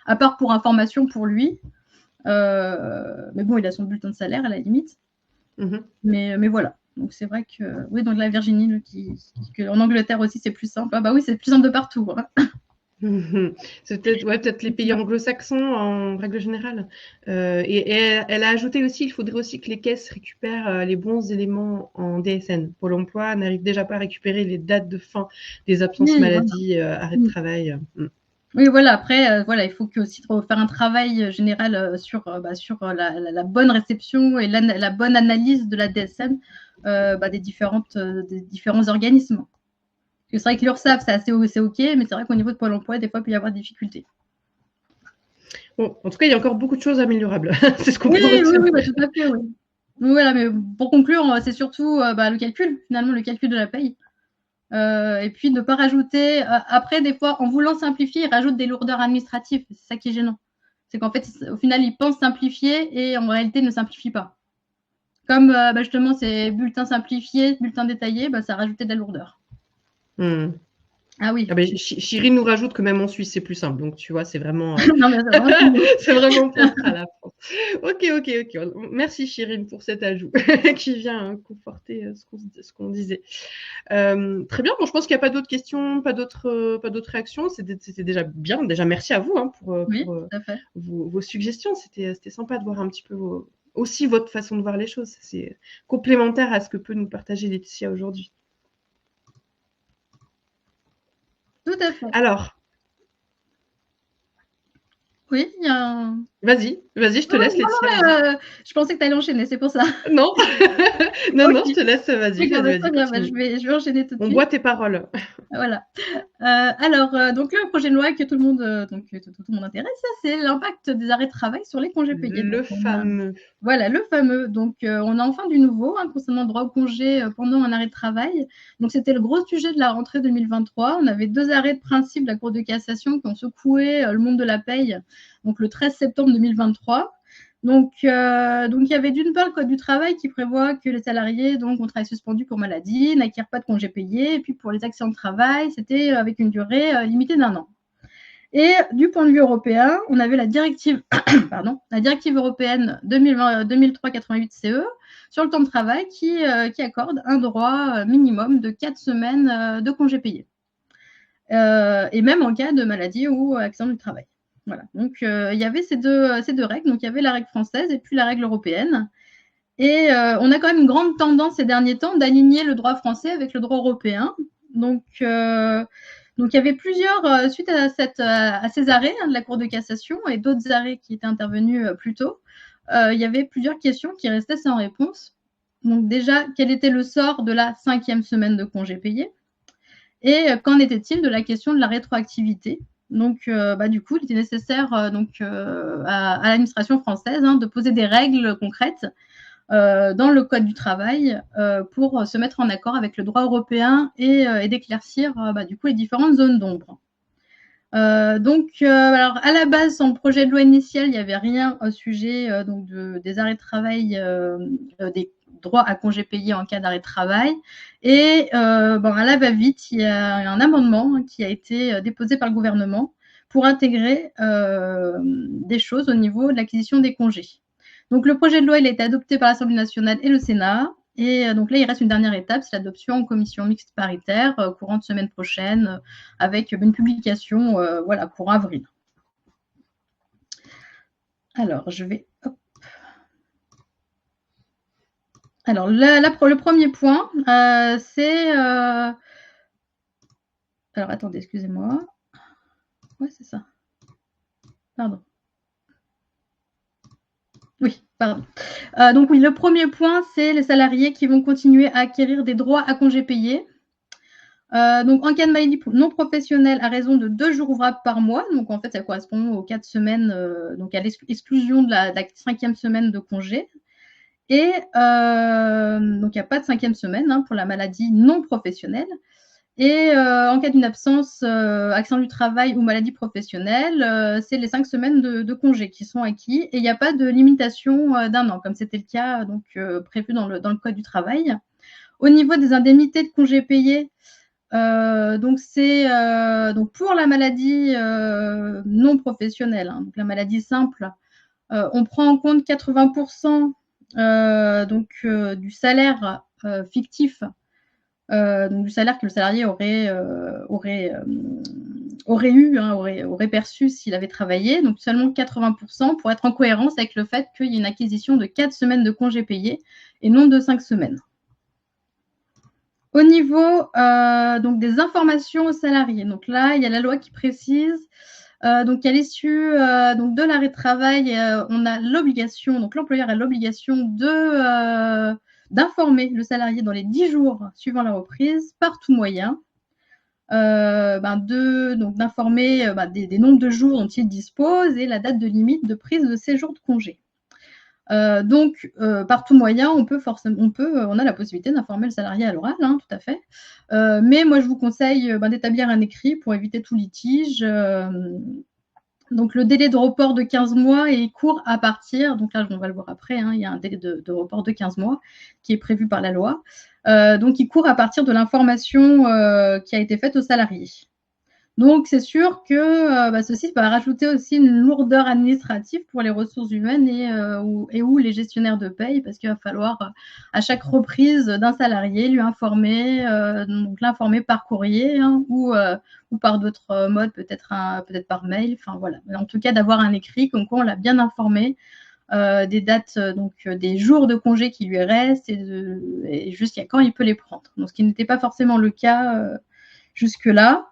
à part pour information pour lui. Mais bon, il a son bulletin de salaire à la limite. Mais voilà. Donc c'est vrai que oui, donc la Virginie en Angleterre aussi c'est plus simple. Oui, c'est plus simple de partout. C'est peut-être les pays anglo-saxons en règle générale. Et elle a ajouté aussi, il faudrait aussi que les caisses récupèrent les bons éléments en DSN. Pôle emploi n'arrive déjà pas à récupérer les dates de fin des absences maladie, arrêt de travail. Oui, voilà. Après, il faut aussi faire un travail général sur la bonne réception et la bonne analyse de la DSN des différents organismes. C'est vrai que l'URSSAF, c'est OK, mais c'est vrai qu'au niveau de Pôle emploi, des fois, il peut y avoir des difficultés. Bon, en tout cas, il y a encore beaucoup de choses améliorables. C'est ce qu'on peut retient. Oui, tout à fait, oui. Voilà, mais pour conclure, c'est surtout le calcul, finalement, le calcul de la paye. Et puis ne pas rajouter. Après, des fois, en voulant simplifier, ils rajoutent des lourdeurs administratives. C'est ça qui est gênant. C'est qu'en fait, au final, ils pensent simplifier et en réalité, ils ne simplifient pas. Comme justement, c'est bulletin simplifié, bulletin détaillé, ça rajoutait de la lourdeur. Ah oui. Ah ben, Chirine nous rajoute que même en Suisse, c'est plus simple. Donc, tu vois, c'est vraiment, non, mais c'est vraiment propre à la France. Ok. Merci, Chirine, pour cet ajout qui vient conforter ce qu'on disait. Très bien. Bon, je pense qu'il n'y a pas d'autres questions, pas d'autres réactions. C'était déjà bien. Déjà, merci à vous pour oui, tout à fait. vos suggestions. C'était sympa de voir un petit peu aussi votre façon de voir les choses. C'est complémentaire à ce que peut nous partager Laetitia aujourd'hui. Tout à fait. Alors. Oui, il y a un... Vas-y, je te laisse, Laetitia. Je pensais que tu allais enchaîner, c'est pour ça. Non, non, je te laisse, vas-y. Je vais enchaîner tout de suite. On boit tes paroles. Voilà. Alors, donc le projet de loi que tout le monde, intéresse, c'est l'impact des arrêts de travail sur les congés payés. Le fameux. Voilà, le fameux. Donc, on a enfin du nouveau concernant le droit au congé pendant un arrêt de travail. Donc, c'était le gros sujet de la rentrée 2023. On avait 2 arrêts de principe de la Cour de cassation qui ont secoué le monde de la paye, donc le 13 septembre 2023. Donc, il y avait d'une part le Code du travail qui prévoit que les salariés donc, ont travail suspendu pour maladie n'acquièrent pas de congés payés. Et puis, pour les accidents de travail, c'était avec une durée limitée d'1 an. Et du point de vue européen, on avait la directive, la directive européenne 2003/88/CE sur le temps de travail qui accorde un droit minimum de 4 semaines de congés payés. Et même en cas de maladie ou accident du travail. Voilà. Donc, il y avait ces deux règles. Donc, il y avait la règle française et puis la règle européenne. Et on a quand même une grande tendance ces derniers temps d'aligner le droit français avec le droit européen. Donc, il y avait plusieurs, suite à ces arrêts de la Cour de cassation et d'autres arrêts qui étaient intervenus plus tôt, il y avait plusieurs questions qui restaient sans réponse. Donc déjà, quel était le sort de la 5e semaine de congé payé? Et qu'en était-il de la question de la rétroactivité? Donc, du coup, il était nécessaire à l'administration française de poser des règles concrètes dans le Code du travail pour se mettre en accord avec le droit européen et d'éclaircir du coup les différentes zones d'ombre. Alors à la base, dans le projet de loi initial, il n'y avait rien au sujet des arrêts de travail, des droits à congés payés en cas d'arrêt de travail. Et à la va-vite, il y a un amendement qui a été déposé par le gouvernement pour intégrer des choses au niveau de l'acquisition des congés. Donc, le projet de loi, il a été adopté par l'Assemblée nationale et le Sénat. Et donc là, il reste une dernière étape, c'est l'adoption en commission mixte paritaire courant de semaine prochaine avec une publication courant avril. Alors, je vais... Hop. Alors, le premier point, c'est... Alors, attendez, excusez-moi. Ouais, c'est ça. Pardon. Oui, pardon. Donc oui, le premier point, c'est les salariés qui vont continuer à acquérir des droits à congés payés. Donc en cas de maladie non professionnelle à raison de 2 jours ouvrables par mois, donc en fait ça correspond aux 4 semaines, donc à l'exclusion de la 5e semaine de congé. Et donc il n'y a pas de 5e semaine pour la maladie non professionnelle. Et en cas d'une absence, accident du travail ou maladie professionnelle, c'est les 5 semaines de congé qui sont acquis et il n'y a pas de limitation d'1 an, comme c'était le cas prévu dans le Code du travail. Au niveau des indemnités de congés payés, donc pour la maladie non professionnelle, donc la maladie simple, on prend en compte 80% du salaire fictif. Donc du salaire que le salarié aurait perçu s'il avait travaillé, donc seulement 80% pour être en cohérence avec le fait qu'il y ait une acquisition de 4 semaines de congés payés et non de 5 semaines. Au niveau des informations aux salariés, donc là, il y a la loi qui précise donc à l'issue de l'arrêt de travail, on a l'obligation, donc l'employeur a l'obligation d'informer le salarié dans les 10 jours suivant la reprise par tout moyen, d'informer des nombres de jours dont il dispose et la date de limite de prise de ces jours de congé. Par tout moyen, on a la possibilité d'informer le salarié à l'oral, tout à fait. Mais moi, je vous conseille d'établir un écrit pour éviter tout litige Donc, le délai de report de 15 mois est court à partir, donc là, on va le voir après, hein, il y a un délai de report de 15 mois qui est prévu par la loi. Donc, il court à partir de l'information qui a été faite aux salariés. Donc, c'est sûr que ceci va rajouter aussi une lourdeur administrative pour les ressources humaines et ou les gestionnaires de paye, parce qu'il va falloir, à chaque reprise d'un salarié, lui informer, donc l'informer par courrier, hein, ou par d'autres modes, peut-être par mail. Enfin, voilà. En tout cas, d'avoir un écrit comme quoi on l'a bien informé des dates, des jours de congé qui lui restent et jusqu'à quand il peut les prendre. Donc, ce qui n'était pas forcément le cas jusque-là.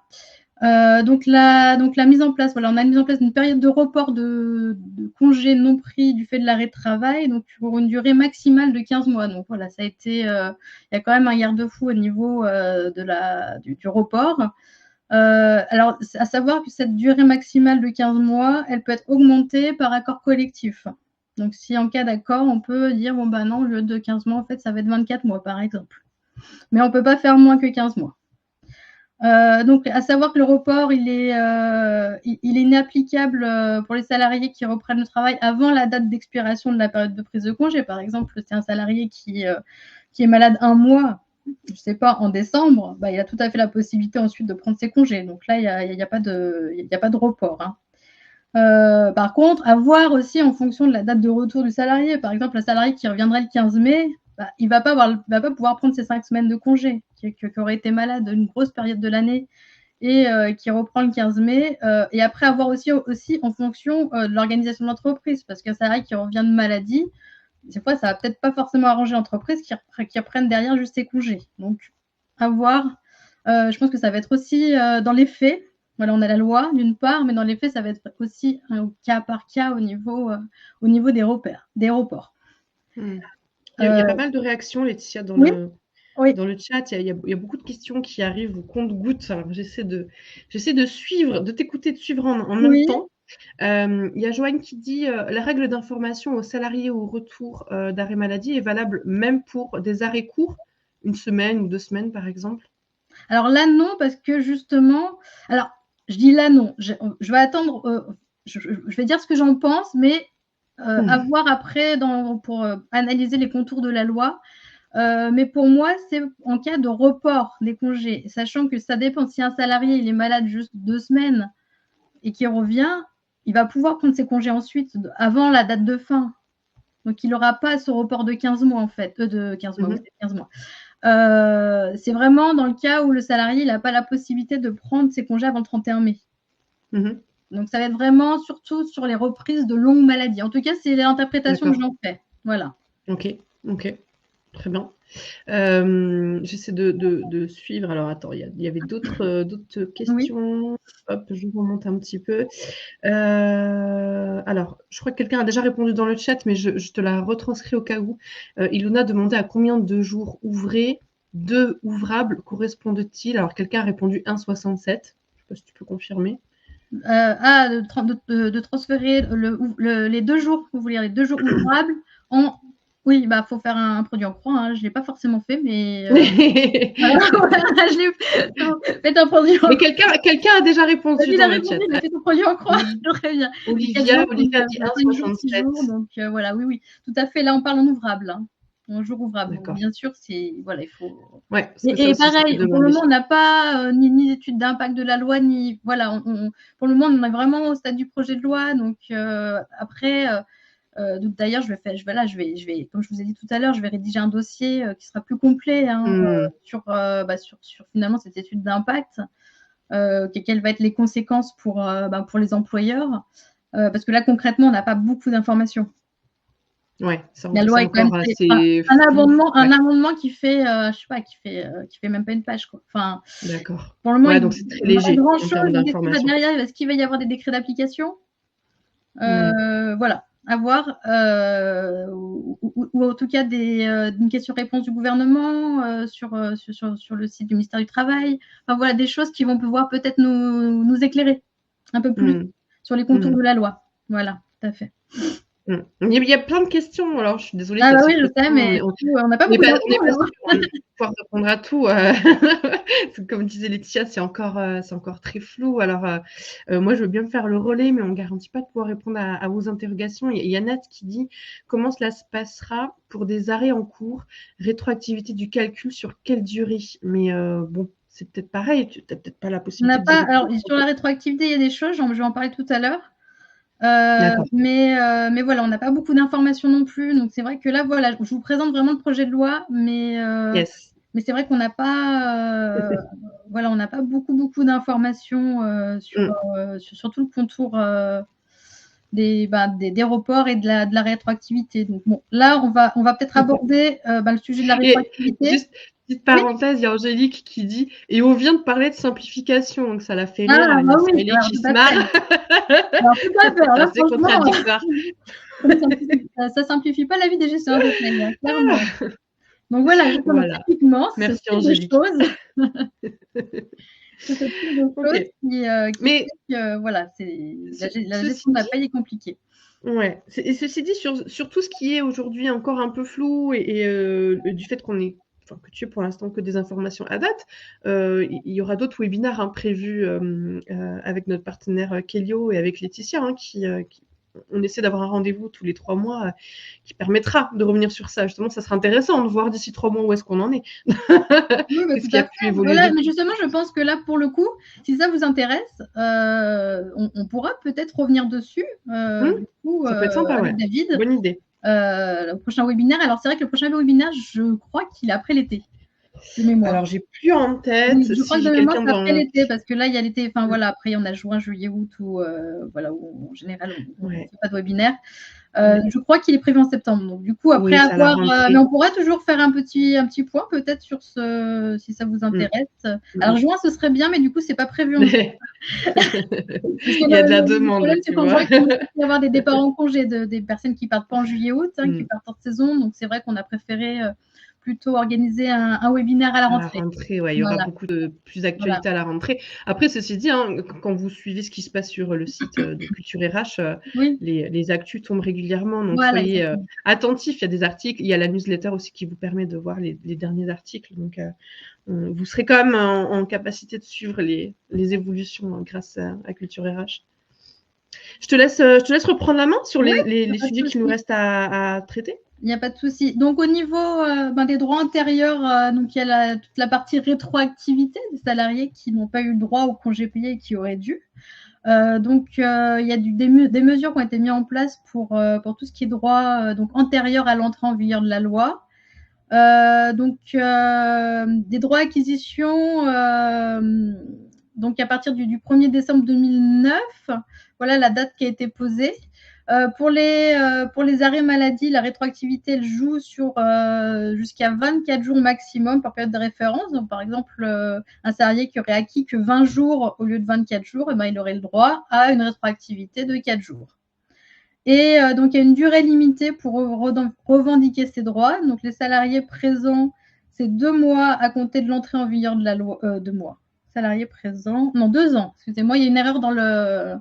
Donc la mise en place, voilà, on a mis en place une période de report de congés non pris du fait de l'arrêt de travail, donc pour une durée maximale de 15 mois. Donc voilà, ça a été, il y a quand même un garde-fou au niveau du report. Alors, à savoir que cette durée maximale de 15 mois, elle peut être augmentée par accord collectif. Donc, si en cas d'accord, on peut dire, bon, bah non, au lieu de 15 mois, en fait, ça va être 24 mois, par exemple. Mais on ne peut pas faire moins que 15 mois. Donc, à savoir que le report, il est inapplicable pour les salariés qui reprennent le travail avant la date d'expiration de la période de prise de congé. Par exemple, c'est un salarié qui est malade un mois, je ne sais pas, en décembre, bah, il a tout à fait la possibilité ensuite de prendre ses congés. Donc là, il n'y a pas de report. Hein. Par contre, à voir aussi en fonction de la date de retour du salarié. Par exemple, un salarié qui reviendrait le 15 mai, bah, il ne va pas pouvoir prendre ses 5 semaines de congé, qui aurait été malade une grosse période de l'année et qui reprend le 15 mai. Et après, à voir aussi en fonction de l'organisation de l'entreprise, parce qu'un salarié qui revient de maladie, des fois, ça ne va peut-être pas forcément arranger l'entreprise qui reprenne derrière juste ses congés. Donc, à voir. Je pense que ça va être aussi dans les faits. Voilà, on a la loi d'une part, mais dans les faits, ça va être aussi un cas par cas au niveau des reports. Il y a pas mal de réactions, Laetitia, dans Oui. dans le chat. Il y a beaucoup de questions qui arrivent au compte-gouttes. Alors, j'essaie de suivre, de t'écouter, de suivre en même temps. Il y a Joanne qui dit la règle d'information aux salariés au retour d'arrêt maladie est valable même pour des arrêts courts, 1 semaine ou 2 semaines, par exemple. Alors là, non, parce que justement, alors je dis là, non. Je vais attendre, je vais dire ce que j'en pense, mais à voir après pour analyser les contours de la loi. Mais pour moi, c'est en cas de report des congés, sachant que ça dépend. Si un salarié il est malade juste 2 semaines et qu'il revient, il va pouvoir prendre ses congés ensuite, avant la date de fin. Donc, il n'aura pas ce report de 15 mois, en fait. De 15 mois, oui, c'est 15 mois. C'est vraiment dans le cas où le salarié n'a pas la possibilité de prendre ses congés avant le 31 mai. Donc, ça va être vraiment surtout sur les reprises de longues maladies. En tout cas, c'est l'interprétation que j'en fais. Voilà. Ok. Très bien. J'essaie de suivre. Alors, attends, il y avait d'autres questions. Oui. Hop, je remonte un petit peu. Alors, je crois que quelqu'un a déjà répondu dans le chat, mais je te la retranscris au cas où. Ilona demandait à combien de jours ouvrés, 2 ouvrables correspondent-ils? Alors, quelqu'un a répondu 1,67. Je ne sais pas si tu peux confirmer. De transférer les 2 jours, vous voulez dire les 2 jours ouvrables en... Oui, bah faut faire un produit en croix. Hein. Je ne l'ai pas forcément fait, mais faites un produit en croix. Mais quelqu'un a déjà répondu dans le chat. Il a fait son produit en croix. Très bien. Olivia dit 1,67. Donc voilà, oui, tout à fait. Là, on parle en ouvrable. Hein. En jour ouvrable. Donc, bien sûr, il faut. Ouais, et pareil, pour le moment, on n'a pas ni d'études d'impact de la loi, ni voilà. Pour le moment, on est vraiment au stade du projet de loi. Donc après. D'ailleurs, je vais, comme je vous ai dit tout à l'heure, je vais rédiger un dossier qui sera plus complet sur finalement cette étude d'impact. Quelles vont être les conséquences pour les employeurs, parce que là concrètement, on n'a pas beaucoup d'informations. Ouais, ça, la loi est quand même assez un amendement qui fait, je sais pas, qui fait même pas une page, quoi. Enfin, d'accord. Pour le moment, donc c'est très léger en termes d'information. Derrière, est-ce qu'il va y avoir des décrets d'application? Voilà. À voir, ou en tout cas une question-réponse du gouvernement sur le site du ministère du Travail. Enfin, voilà, des choses qui vont pouvoir peut-être nous éclairer un peu plus sur les contours de la loi. Voilà, tout à fait. Il y a plein de questions, alors je suis désolée, Ah ça bah se oui, je pose sais, mais du coup, on n'a pas on n'est beaucoup pas d'infos, on n'est pas sûr alors. de pouvoir répondre à tout, comme disait Laetitia, c'est encore très flou. Alors, moi, je veux bien me faire le relais, mais on ne garantit pas de pouvoir répondre à vos interrogations. Il y a Nat qui dit: «Comment cela se passera pour des arrêts en cours? Rétroactivité du calcul sur quelle durée?» Mais, bon, c'est peut-être pareil, tu as peut-être pas la On n'a possibilité d'y pas alors répondre. sur la rétroactivité, il y a des choses, je vais en parler tout à l'heure. D'accord. Mais voilà, on n'a pas beaucoup d'informations non plus. Donc c'est vrai que là, voilà, je vous présente vraiment le projet de loi, Yes. mais c'est vrai qu'on n'a pas, voilà, on n'a pas beaucoup d'informations Mmh. sur tout le contour des reports et de la rétroactivité. Donc bon, là, on va peut-être aborder le sujet de la Et rétroactivité. juste petite Oui. parenthèse, il y a Angélique qui dit: «Et on vient de parler de simplification», donc ça l'a fait rire, Ah elle a bah une oui, smiley alors qui tout se à marre. fait. Alors tout à fait. Alors C'est là, assez franchement, contradictoire. ça simplifie pas la vie des gestionnaires de paie, hein, clairement. Donc voilà, justement, Voilà, typiquement, ce merci type de Angélique. choses, c'est ce type de choses OK, qui mais fait que voilà, c'est la ceci gestion de la dit, paie est compliquée. ouais, et ceci dit, sur tout ce qui est aujourd'hui encore un peu flou du fait qu'on ait, enfin, que tu aies pour l'instant que des informations à date, il y aura d'autres webinaires, hein, prévus, avec notre partenaire, Kellyo, et avec Laetitia, hein, qui on essaie d'avoir un rendez-vous tous les 3 mois, qui permettra de revenir sur ça. Justement, ça sera intéressant de voir d'ici 3 mois où est-ce qu'on en est. Oui, bah, Qu'est-ce tout qui à a pu fait. évoluer Voilà, mais depuis? justement, je pense que là, pour le coup, si ça vous intéresse, on pourra peut-être revenir dessus, Mmh, du coup, ça peut être sympa, avec ouais. David, Bonne idée. le prochain webinaire. Alors c'est vrai que le prochain webinaire, je crois qu'il est après l'été, de mémoire. Alors, j'ai plus en Oui, tête je crois si que de j'ai mémoire, quelqu'un c'est après dans. l'été parce que là, il y a l'été, enfin Mmh, voilà, après on a juin, juillet, août où, voilà, où en général on ouais. fait pas de webinaire. Mmh. Je crois qu'il est prévu en septembre. Donc du coup, après Oui, c'est à la avoir, mais rentrée. on pourrait toujours faire un petit point peut-être sur ce si ça vous Mmh. intéresse. Mmh Alors mh. juin, ce serait bien, mais du coup, c'est pas prévu en juin. Parce que Il y a de la le demande, problème, c'est tu qu'en vois? juin, il commence à y avoir des départs en congé des personnes qui partent pas en juillet, août, hein, qui Mmh. partent hors saison. Donc c'est vrai qu'on a préféré, plutôt organiser un webinaire à la À la rentrée. rentrée, ouais, il y aura Voilà, beaucoup de plus voilà, d'actualités à la rentrée. Après, ceci dit, hein, quand vous suivez ce qui se passe sur le site, de Culture RH, oui, les actus tombent régulièrement, donc voilà, soyez, exactement. attentifs. Il y a des articles, il y a la newsletter aussi qui vous permet de voir les derniers articles, donc vous serez quand même en capacité de suivre les évolutions, hein, grâce à Culture RH. Je te laisse reprendre la main sur Oui, il y a les pas de sujets qu'il nous souci. reste à traiter. Il y a pas de souci. Donc au niveau, des droits antérieurs, donc il y a toute la partie rétroactivité des salariés qui n'ont pas eu le droit au congé payé et qui auraient dû. Il y a des mesures qui ont été mises en place pour tout ce qui est droit, donc antérieur à l'entrée en vigueur de la loi. Des droits acquisition, donc à partir du 1er décembre 2009, voilà la date qui a été posée. Pour les arrêts maladie, la rétroactivité, elle joue sur jusqu'à 24 jours maximum par période de référence. Donc, par exemple, un salarié qui aurait acquis que 20 jours au lieu de 24 jours, eh ben, il aurait le droit à une rétroactivité de 4 jours. Et donc, il y a une durée limitée pour revendiquer ses droits. Donc, les salariés présents, c'est 2 mois à compter de l'entrée en vigueur de la loi. 2 mois. Salariés présents, non, 2 ans. Excusez-moi, il y a une erreur dans le.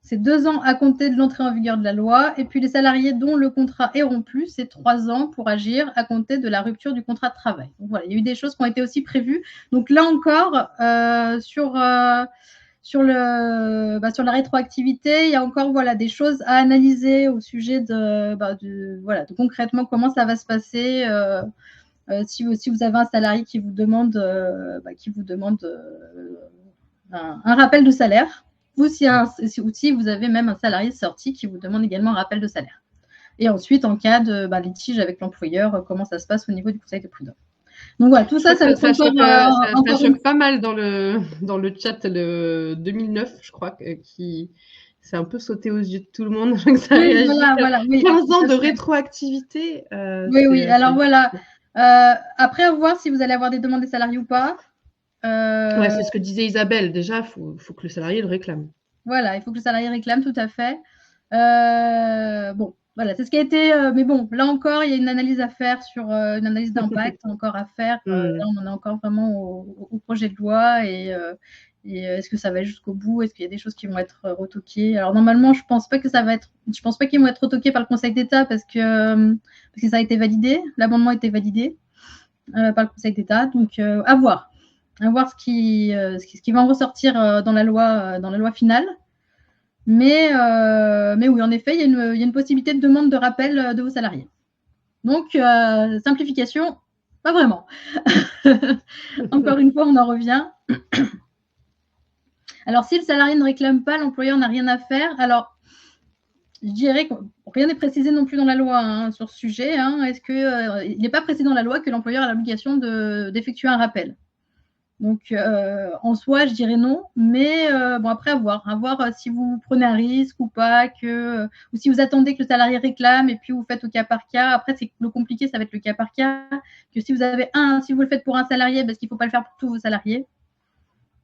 C'est 2 ans à compter de l'entrée en vigueur de la loi. Et puis, les salariés dont le contrat est rompu, c'est 3 ans pour agir à compter de la rupture du contrat de travail. Donc, voilà, il y a eu des choses qui ont été aussi prévues. Donc, là encore, sur la rétroactivité, il y a encore voilà, des choses à analyser au sujet de concrètement comment ça va se passer si vous avez un salarié qui vous demande, un rappel de salaire ou si vous avez même un salarié sorti qui vous demande également un rappel de salaire. Et ensuite, en cas de litige avec l'employeur, comment ça se passe au niveau du conseil de prud'homme. Donc voilà, tout Je ça, crois ça va que être ça encore une choque pas mal dans le chat, le 2009, je crois, qui c'est un peu sauté aux yeux de tout le monde. Je crois que ça Oui, réagit. voilà, oui, 15 ans tout à de fait. rétroactivité, Oui, oui. c'est Alors voilà. difficile. Après, à voir si vous allez avoir des demandes des salariés ou pas. Ouais, Euh, c'est ce que disait Isabelle. Déjà, faut que le salarié le réclame. voilà, il faut que le salarié réclame, tout à fait. Bon, voilà, c'est ce qui a été. Mais bon, là encore, il y a une analyse à faire sur une analyse d'impact encore à faire. Là, Mmh. on en est encore vraiment au projet de loi Et est-ce que ça va jusqu'au bout? Est-ce qu'il y a des choses qui vont être retoquées? Alors normalement, je pense pas qu'ils vont être retoqués par le Conseil d'État parce que ça a été validé, l'amendement a été validé par le Conseil d'État. Donc à voir ce qui va en ressortir dans la loi finale. Mais oui, en effet, il y a une possibilité de demande de rappel de vos salariés. Donc simplification, pas vraiment. Encore une fois, on en revient. Alors, si le salarié ne réclame pas, l'employeur n'a rien à faire. Alors, je dirais que rien n'est précisé non plus dans la loi sur ce sujet. Est-ce que il n'est pas précisé dans la loi que l'employeur a l'obligation d'effectuer un rappel? Donc, en soi, je dirais non. Mais bon, après, à voir si vous prenez un risque ou pas, ou si vous attendez que le salarié réclame et puis vous faites au cas par cas. Après, c'est le compliqué, ça va être le cas par cas. Que si vous le faites pour un salarié, parce qu'il ne faut pas le faire pour tous vos salariés.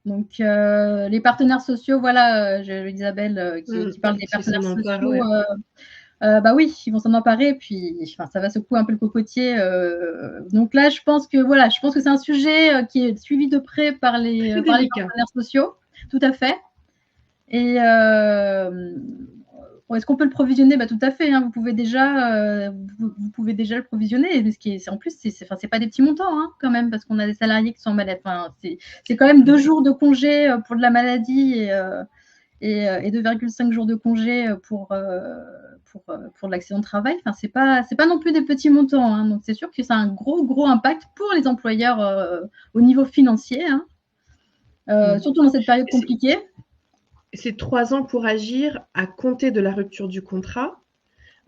Donc, les partenaires sociaux, voilà, Isabelle qui parle des partenaires sociaux. Bah oui, ils vont s'en emparer, puis ça va secouer un peu le cocotier. Donc là, je pense que c'est un sujet qui est suivi de près par les partenaires sociaux, tout à fait. Et est-ce qu'on peut le provisionner? Bah, tout à fait. Vous pouvez déjà le provisionner. Mais en plus, c'est pas des petits montants quand même, parce qu'on a des salariés qui sont malades. C'est quand même 2 jours de congé pour de la maladie et 2,5 jours de congé pour l'accident de travail. C'est pas non plus des petits montants. Donc c'est sûr que ça a un gros impact pour les employeurs au niveau financier, surtout dans cette période compliquée. C'est 3 ans pour agir à compter de la rupture du contrat.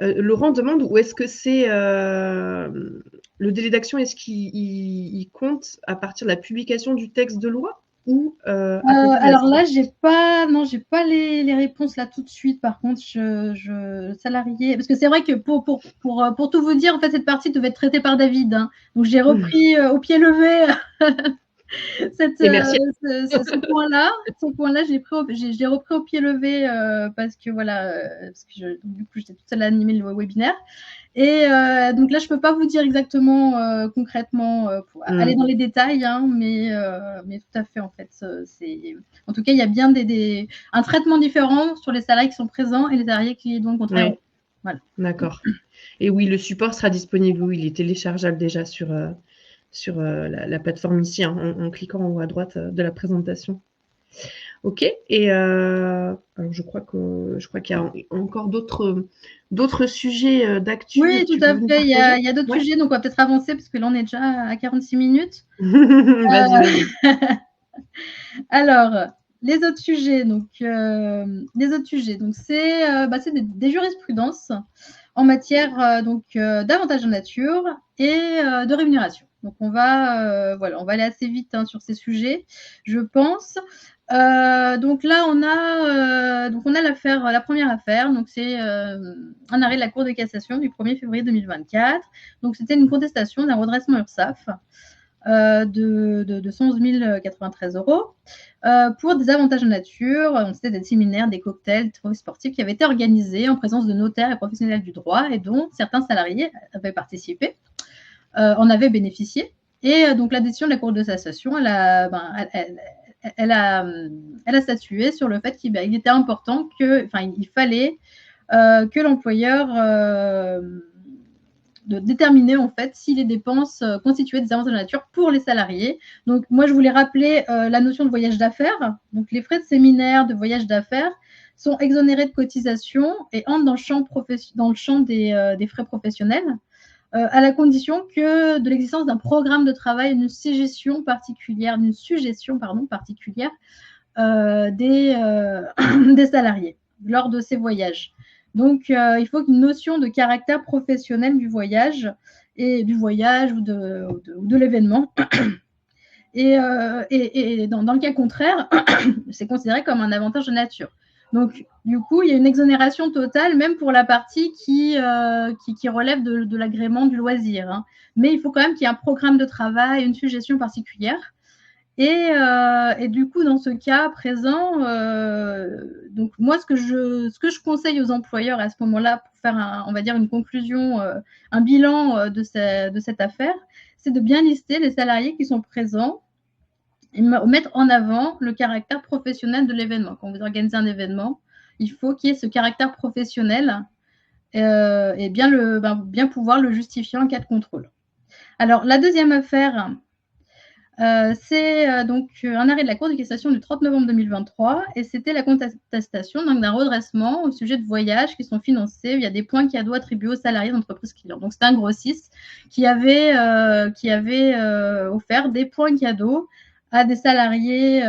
Laurent demande où est-ce que c'est le délai d'action, est-ce qu'il compte à partir de la publication du texte de loi ou alors là, j'ai pas les réponses là tout de suite. Par contre, salarié, parce que c'est vrai que pour tout vous dire, en fait, cette partie devait être traitée par David. Donc j'ai repris au pied levé. Ce point-là, je l'ai repris au pied levé parce que du coup, j'étais toute seule à animer le webinaire. Et donc là, je ne peux pas vous dire exactement concrètement pour aller dans les détails, mais tout à fait, en fait. En tout cas, il y a bien un traitement différent sur les salariés qui sont présents et les salariés qui donc contrairement. Ouais. Voilà. D'accord. Et oui, le support sera disponible. Oui, il est téléchargeable déjà sur la plateforme ici, en cliquant en haut à droite de la présentation. Ok. Et alors je crois qu'il y a encore d'autres sujets d'actu. Oui, tout à fait. Il y a d'autres sujets, donc on va peut-être avancer parce que là on est déjà à 46 minutes. Vas-y. Alors, les autres sujets, donc c'est des jurisprudences en matière d'avantages en nature et de rémunération. Donc on va aller assez vite sur ces sujets, je pense. Donc là on a la première affaire. Donc c'est un arrêt de la Cour de cassation du 1er février 2024. Donc c'était une contestation d'un redressement URSSAF de 111 093 € pour des avantages en nature. C'était des séminaires, des cocktails, des trophées sportifs qui avaient été organisés en présence de notaires et professionnels du droit et dont certains salariés avaient participé, en avaient bénéficié. Et donc la décision de la Cour de cassation, elle a statué sur le fait qu'il était important il fallait que l'employeur de déterminer en fait si les dépenses constituaient des avantages de nature pour les salariés. Donc moi je voulais rappeler la notion de voyage d'affaires. Donc les frais de séminaire, de voyage d'affaires sont exonérés de cotisation et entrent dans le champ des frais professionnels, à la condition que de l'existence d'un programme de travail, d'une suggestion particulière des salariés lors de ces voyages. Donc, il faut une notion de caractère professionnel du voyage ou de l'événement. Et dans le cas contraire, c'est considéré comme un avantage de nature. Donc, du coup, il y a une exonération totale, même pour la partie qui relève de l'agrément du loisir. Mais il faut quand même qu'il y ait un programme de travail, une suggestion particulière. Et du coup, dans ce cas présent, donc moi, ce que je conseille aux employeurs à ce moment-là pour faire une conclusion, un bilan de cette affaire, c'est de bien lister les salariés qui sont présents mettre en avant le caractère professionnel de l'événement. Quand vous organisez un événement, il faut qu'il y ait ce caractère professionnel et bien pouvoir le justifier en cas de contrôle. Alors, la deuxième affaire, c'est donc un arrêt de la Cour de cassation du 30 novembre 2023 et c'était la contestation d'un redressement au sujet de voyages qui sont financés via des points cadeaux attribués aux salariés d'entreprises clients. Donc, c'était un grossiste qui avait offert des points cadeaux à des salariés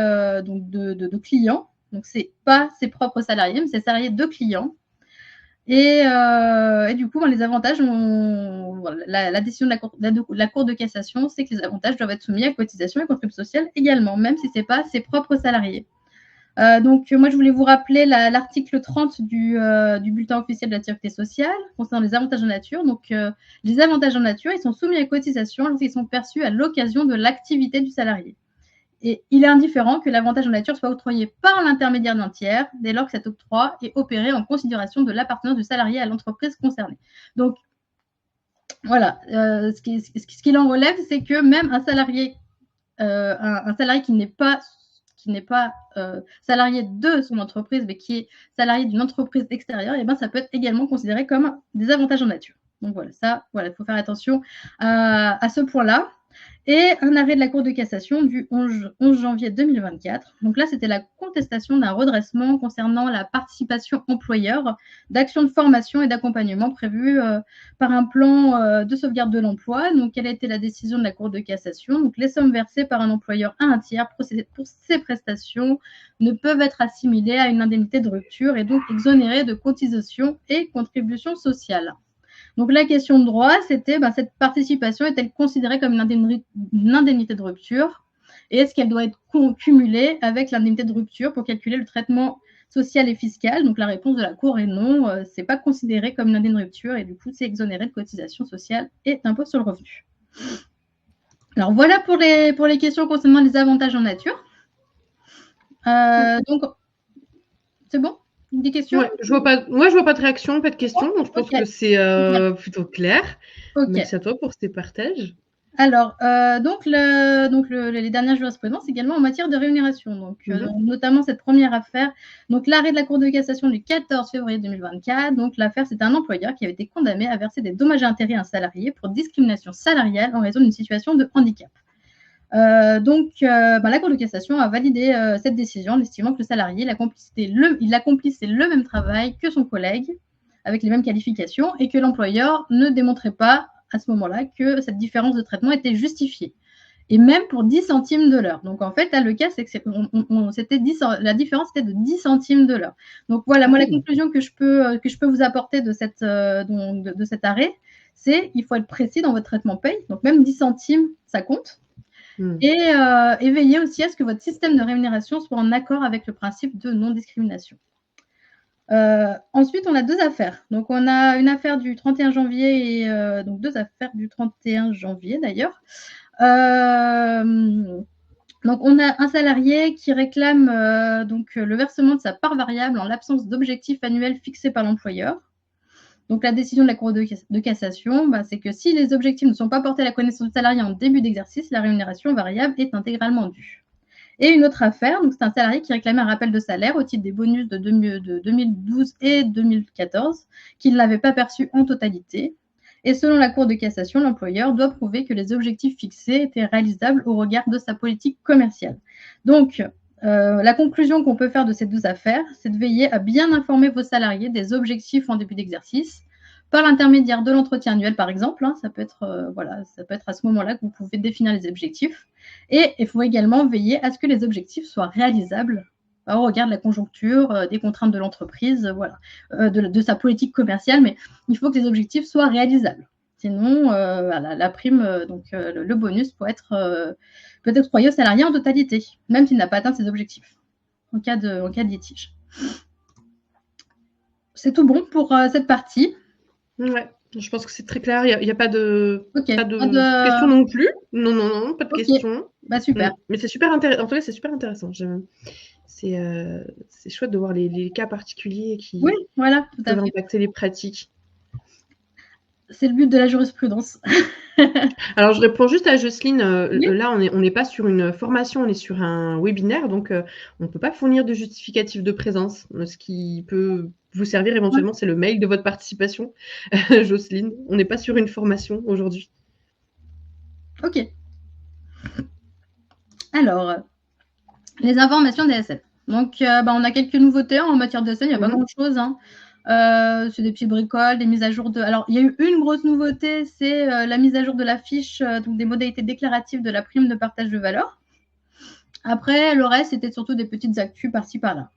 donc de clients. Donc, ce n'est pas ses propres salariés, mais ses salariés de clients. Et du coup, les avantages, la décision de la Cour de cassation, c'est que les avantages doivent être soumis à cotisation et contribution sociale également, même si ce n'est pas ses propres salariés. Donc, moi, je voulais vous rappeler l'article 30 du bulletin officiel de la sécurité sociale concernant les avantages en nature. Donc, les avantages en nature, ils sont soumis à cotisation lorsqu'ils sont perçus à l'occasion de l'activité du salarié. Et il est indifférent que l'avantage en nature soit octroyé par l'intermédiaire d'un tiers, dès lors que cet octroi est opéré en considération de l'appartenance du salarié à l'entreprise concernée. Donc, voilà, ce qu'il en relève, c'est que même un salarié qui n'est pas salarié de son entreprise, mais qui est salarié d'une entreprise extérieure, et ben, ça peut être également considéré comme des avantages en nature. Donc voilà, il faut faire attention à ce point-là. Et un arrêt de la Cour de cassation du 11 janvier 2024. Donc là, c'était la contestation d'un redressement concernant la participation employeur d'actions de formation et d'accompagnement prévues par un plan de sauvegarde de l'emploi. Donc, quelle a été la décision de la Cour de cassation? Donc, les sommes versées par un employeur à un tiers pour ces prestations ne peuvent être assimilées à une indemnité de rupture et donc exonérées de cotisations et contributions sociales. Donc, la question de droit, c'était cette participation est-elle considérée comme une indemnité de rupture et est-ce qu'elle doit être cumulée avec l'indemnité de rupture pour calculer le traitement social et fiscal? Donc, la réponse de la Cour est non, ce n'est pas considéré comme une indemnité de rupture et du coup, c'est exonéré de cotisation sociale et d'impôt sur le revenu. Alors, voilà pour les questions concernant les avantages en nature. Donc, c'est bon? Des questions? Je vois pas de réaction, pas de questions, donc je pense que c'est plutôt clair. Merci à toi pour ces partages. Alors, les dernières jurisprudences également en matière de rémunération. Donc, notamment cette première affaire, donc l'arrêt de la Cour de cassation du 14 février 2024. Donc, l'affaire, c'est un employeur qui avait été condamné à verser des dommages et intérêts à un salarié pour discrimination salariale en raison d'une situation de handicap. La Cour de cassation a validé cette décision en estimant que le salarié il accomplissait le même travail que son collègue avec les mêmes qualifications et que l'employeur ne démontrait pas à ce moment-là que cette différence de traitement était justifiée. Et même pour 10 centimes de l'heure. Donc, en fait, là, le cas, c'est que la différence était de 10 centimes de l'heure. Donc, voilà, moi, la conclusion que je peux vous apporter de cet arrêt, c'est qu'il faut être précis dans votre traitement paye. Donc, même 10 centimes, ça compte. Et veiller aussi à ce que votre système de rémunération soit en accord avec le principe de non-discrimination. Ensuite, on a deux affaires. Donc, on a une affaire du 31 janvier et donc deux affaires du 31 janvier d'ailleurs. Donc, on a un salarié qui réclame le versement de sa part variable en l'absence d'objectifs annuels fixés par l'employeur. Donc, la décision de la Cour de cassation, c'est que si les objectifs ne sont pas portés à la connaissance du salarié en début d'exercice, la rémunération variable est intégralement due. Et une autre affaire, donc c'est un salarié qui réclamait un rappel de salaire au titre des bonus de 2012 et 2014, qu'il n'avait pas perçu en totalité. Et selon la Cour de cassation, l'employeur doit prouver que les objectifs fixés étaient réalisables au regard de sa politique commerciale. Donc, la conclusion qu'on peut faire de ces deux affaires, c'est de veiller à bien informer vos salariés des objectifs en début d'exercice, par l'intermédiaire de l'entretien annuel, par exemple. Ça peut être à ce moment-là que vous pouvez définir les objectifs. Et il faut également veiller à ce que les objectifs soient réalisables au regard de la conjoncture, des contraintes de l'entreprise, de sa politique commerciale, mais il faut que les objectifs soient réalisables. Sinon, la prime, le bonus peut être octroyé au salarié en totalité, même s'il n'a pas atteint ses objectifs, en cas de litige. C'est tout bon pour cette partie. Ouais, je pense que c'est très clair. Il n'y a pas de questions non plus. Non, pas de questions. Super. Mais c'est super intéressant. En tout cas, c'est super intéressant. C'est chouette de voir les cas particuliers qui peuvent impacter les pratiques. c'est le but de la jurisprudence. Alors, je réponds juste à Jocelyne. Oui. Là, on n'est pas sur une formation, on est sur un webinaire, donc on ne peut pas fournir de justificatif de présence. Ce qui peut vous servir Ouais. éventuellement, c'est le mail de votre participation, Jocelyne. On n'est pas sur une formation aujourd'hui. Ok. Alors, les informations DSN. Donc, on a quelques nouveautés en matière de DSN, il n'y a pas grand-chose. Hein. C'est des petits bricoles, des mises à jour de... Alors, il y a eu une grosse nouveauté, c'est la mise à jour de la fiche, donc des modalités déclaratives de la prime de partage de valeur. Après, le reste, c'était surtout des petites actus par-ci, par-là.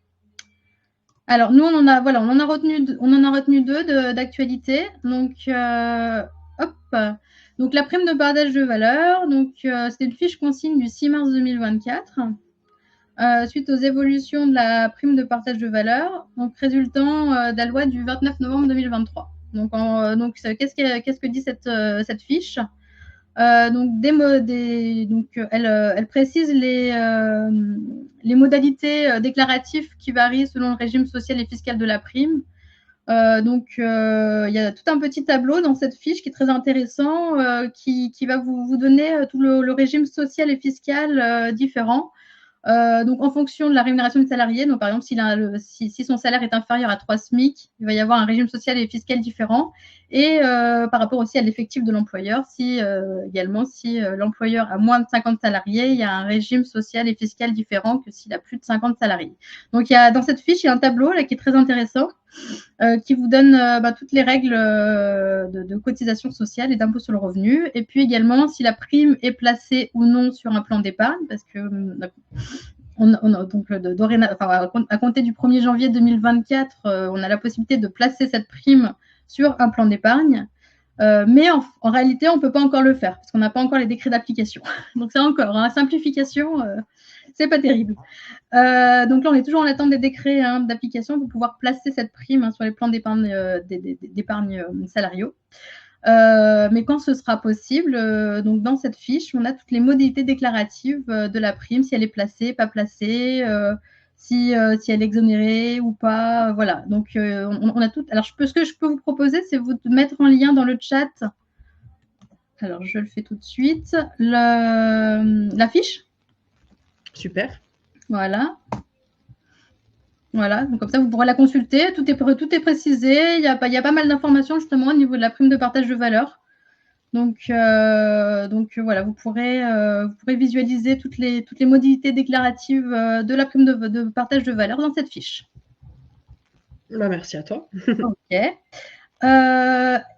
Alors, nous, on en a retenu deux d'actualité. Donc, hop. Donc, la prime de partage de valeur. Donc, c'était une fiche consigne du 6 mars 2024. Suite aux évolutions de la prime de partage de valeur, donc résultant de la loi du 29 novembre 2023. Donc, qu'est-ce que dit cette fiche? Elle précise les modalités déclaratives qui varient selon le régime social et fiscal de la prime. Il y a tout un petit tableau dans cette fiche qui est très intéressant, qui va vous donner tout le régime social et fiscal différent. Donc, en fonction de la rémunération du salarié, donc par exemple, si son salaire est inférieur à 3 SMIC, il va y avoir un régime social et fiscal différent. Et par rapport aussi à l'effectif de l'employeur, également, si l'employeur a moins de 50 salariés, il y a un régime social et fiscal différent que s'il a plus de 50 salariés. Donc, dans cette fiche, il y a un tableau là, qui est très intéressant. Qui vous donne toutes les règles de cotisation sociale et d'impôt sur le revenu. Et puis également, si la prime est placée ou non sur un plan d'épargne, parce que à compter du 1er janvier 2024, on a la possibilité de placer cette prime sur un plan d'épargne. Mais en réalité, on ne peut pas encore le faire parce qu'on n'a pas encore les décrets d'application. Donc, c'est encore simplification, c'est pas terrible. Donc là, on est toujours en attente des décrets d'application pour pouvoir placer cette prime sur les plans d'épargne salariaux. Mais quand ce sera possible, donc dans cette fiche, on a toutes les modalités déclaratives de la prime, si elle est placée, pas placée, si elle est exonérée ou pas. Voilà, donc on a tout. Alors, ce que je peux vous proposer, c'est vous mettre en lien dans le chat. Alors, je le fais tout de suite. La fiche. Super. Voilà. Voilà, donc comme ça, vous pourrez la consulter. Tout est précisé. Il y a pas mal d'informations justement au niveau de la prime de partage de valeur. Donc voilà, vous pourrez visualiser toutes les modalités déclaratives de la prime de partage de valeur dans cette fiche. Merci à toi. Ok.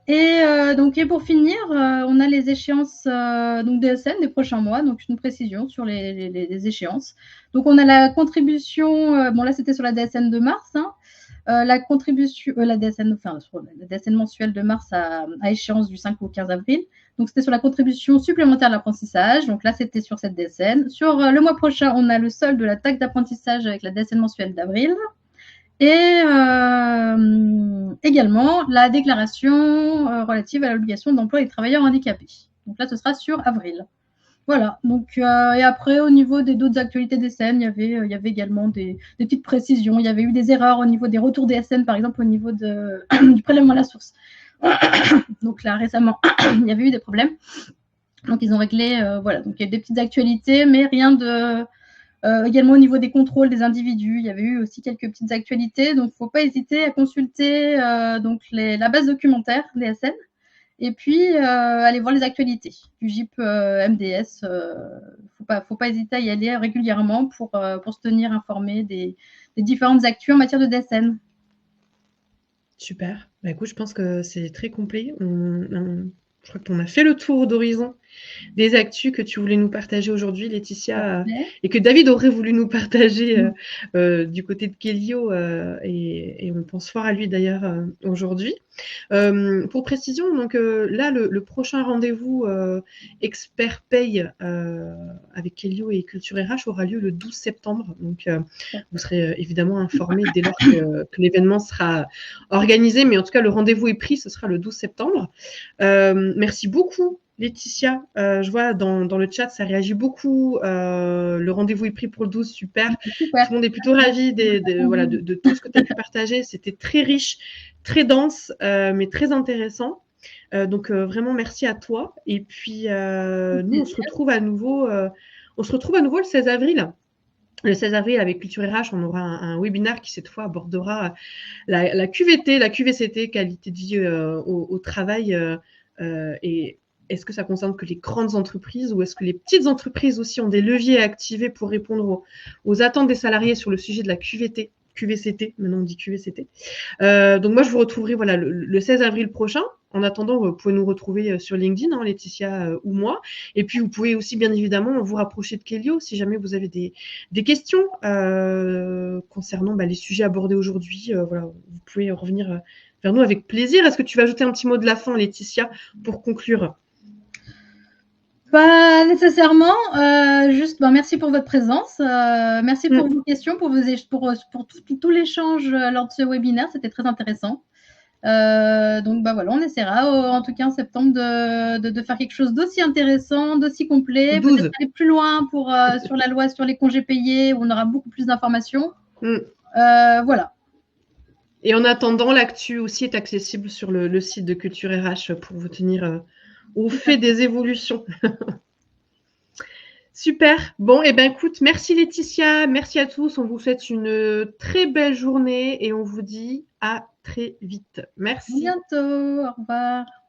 Et pour finir, on a les échéances DSN des prochains mois, donc une précision sur les échéances. Donc on a la contribution, là c'était sur la DSN de mars, la contribution, la DSN mensuelle de mars à échéance du 5 au 15 avril. Donc c'était sur la contribution supplémentaire de l'apprentissage. Donc là c'était sur cette DSN. Sur le mois prochain, on a le solde de la taxe d'apprentissage avec la DSN mensuelle d'avril. Et également la déclaration relative à l'obligation d'emploi des travailleurs handicapés. Donc là, ce sera sur avril. Voilà. Donc, et après, au niveau des d'autres actualités DSN, il y avait également des petites précisions. Il y avait eu des erreurs au niveau des retours DSN, par exemple, au niveau du prélèvement à la source. Donc là, récemment, il y avait eu des problèmes. Donc, ils ont réglé, voilà. Donc, il y a des petites actualités, mais rien de... également au niveau des contrôles des individus, il y avait eu aussi quelques petites actualités. Donc, il ne faut pas hésiter à consulter la base documentaire DSN et puis aller voir les actualités du GIP MDS. Faut pas hésiter à y aller régulièrement pour se tenir informé des différentes actus en matière de DSN. Super. Écoute, je pense que c'est très complet. Je crois qu'on a fait le tour d'horizon des actus que tu voulais nous partager aujourd'hui, Laetitia, et que David aurait voulu nous partager du côté de Kellyo, et on pense fort à lui d'ailleurs aujourd'hui. Pour précision, donc là, le prochain rendez-vous expert paye avec Kellyo et Culture RH aura lieu le 12 septembre. Donc, vous serez évidemment informés dès lors que l'événement sera organisé, mais en tout cas, le rendez-vous est pris, ce sera le 12 septembre. Merci beaucoup, Laetitia. Je vois dans le chat, ça réagit beaucoup. Le rendez-vous est pris pour le 12, super. Tout le monde est plutôt ravi de tout ce que tu as pu partager. C'était très riche, très dense, mais très intéressant. Donc, vraiment, merci à toi. Et puis, nous, on se retrouve à nouveau le 16 avril. Le 16 avril, avec Culture RH, on aura un webinaire qui, cette fois, abordera la QVT, la QVCT, qualité de vie au travail. Et est-ce que ça concerne que les grandes entreprises ou est-ce que les petites entreprises aussi ont des leviers à activer pour répondre aux attentes des salariés sur le sujet de la QVT, QVCT, maintenant on dit QVCT. Donc moi, je vous retrouverai voilà, le 16 avril prochain. En attendant, vous pouvez nous retrouver sur LinkedIn, hein, Laetitia ou moi. Et puis, vous pouvez aussi, bien évidemment, vous rapprocher de Kelio si jamais vous avez des questions concernant les sujets abordés aujourd'hui. Voilà, vous pouvez revenir vers nous avec plaisir. Est-ce que tu vas ajouter un petit mot de la fin, Laetitia, pour conclure? Pas nécessairement. Juste, merci pour votre présence. Merci pour vos questions, pour tout l'échange lors de ce webinaire. C'était très intéressant. Donc, voilà, on essaiera, en tout cas en septembre, de faire quelque chose d'aussi intéressant, d'aussi complet, peut-être aller plus loin sur la loi sur les congés payés, où on aura beaucoup plus d'informations. Voilà. Et en attendant, l'actu aussi est accessible sur le site de Culture RH pour vous tenir au fait des évolutions. Super. Bon, écoute, merci Laetitia, merci à tous. On vous souhaite une très belle journée et on vous dit à très vite. Merci. À bientôt. Au revoir.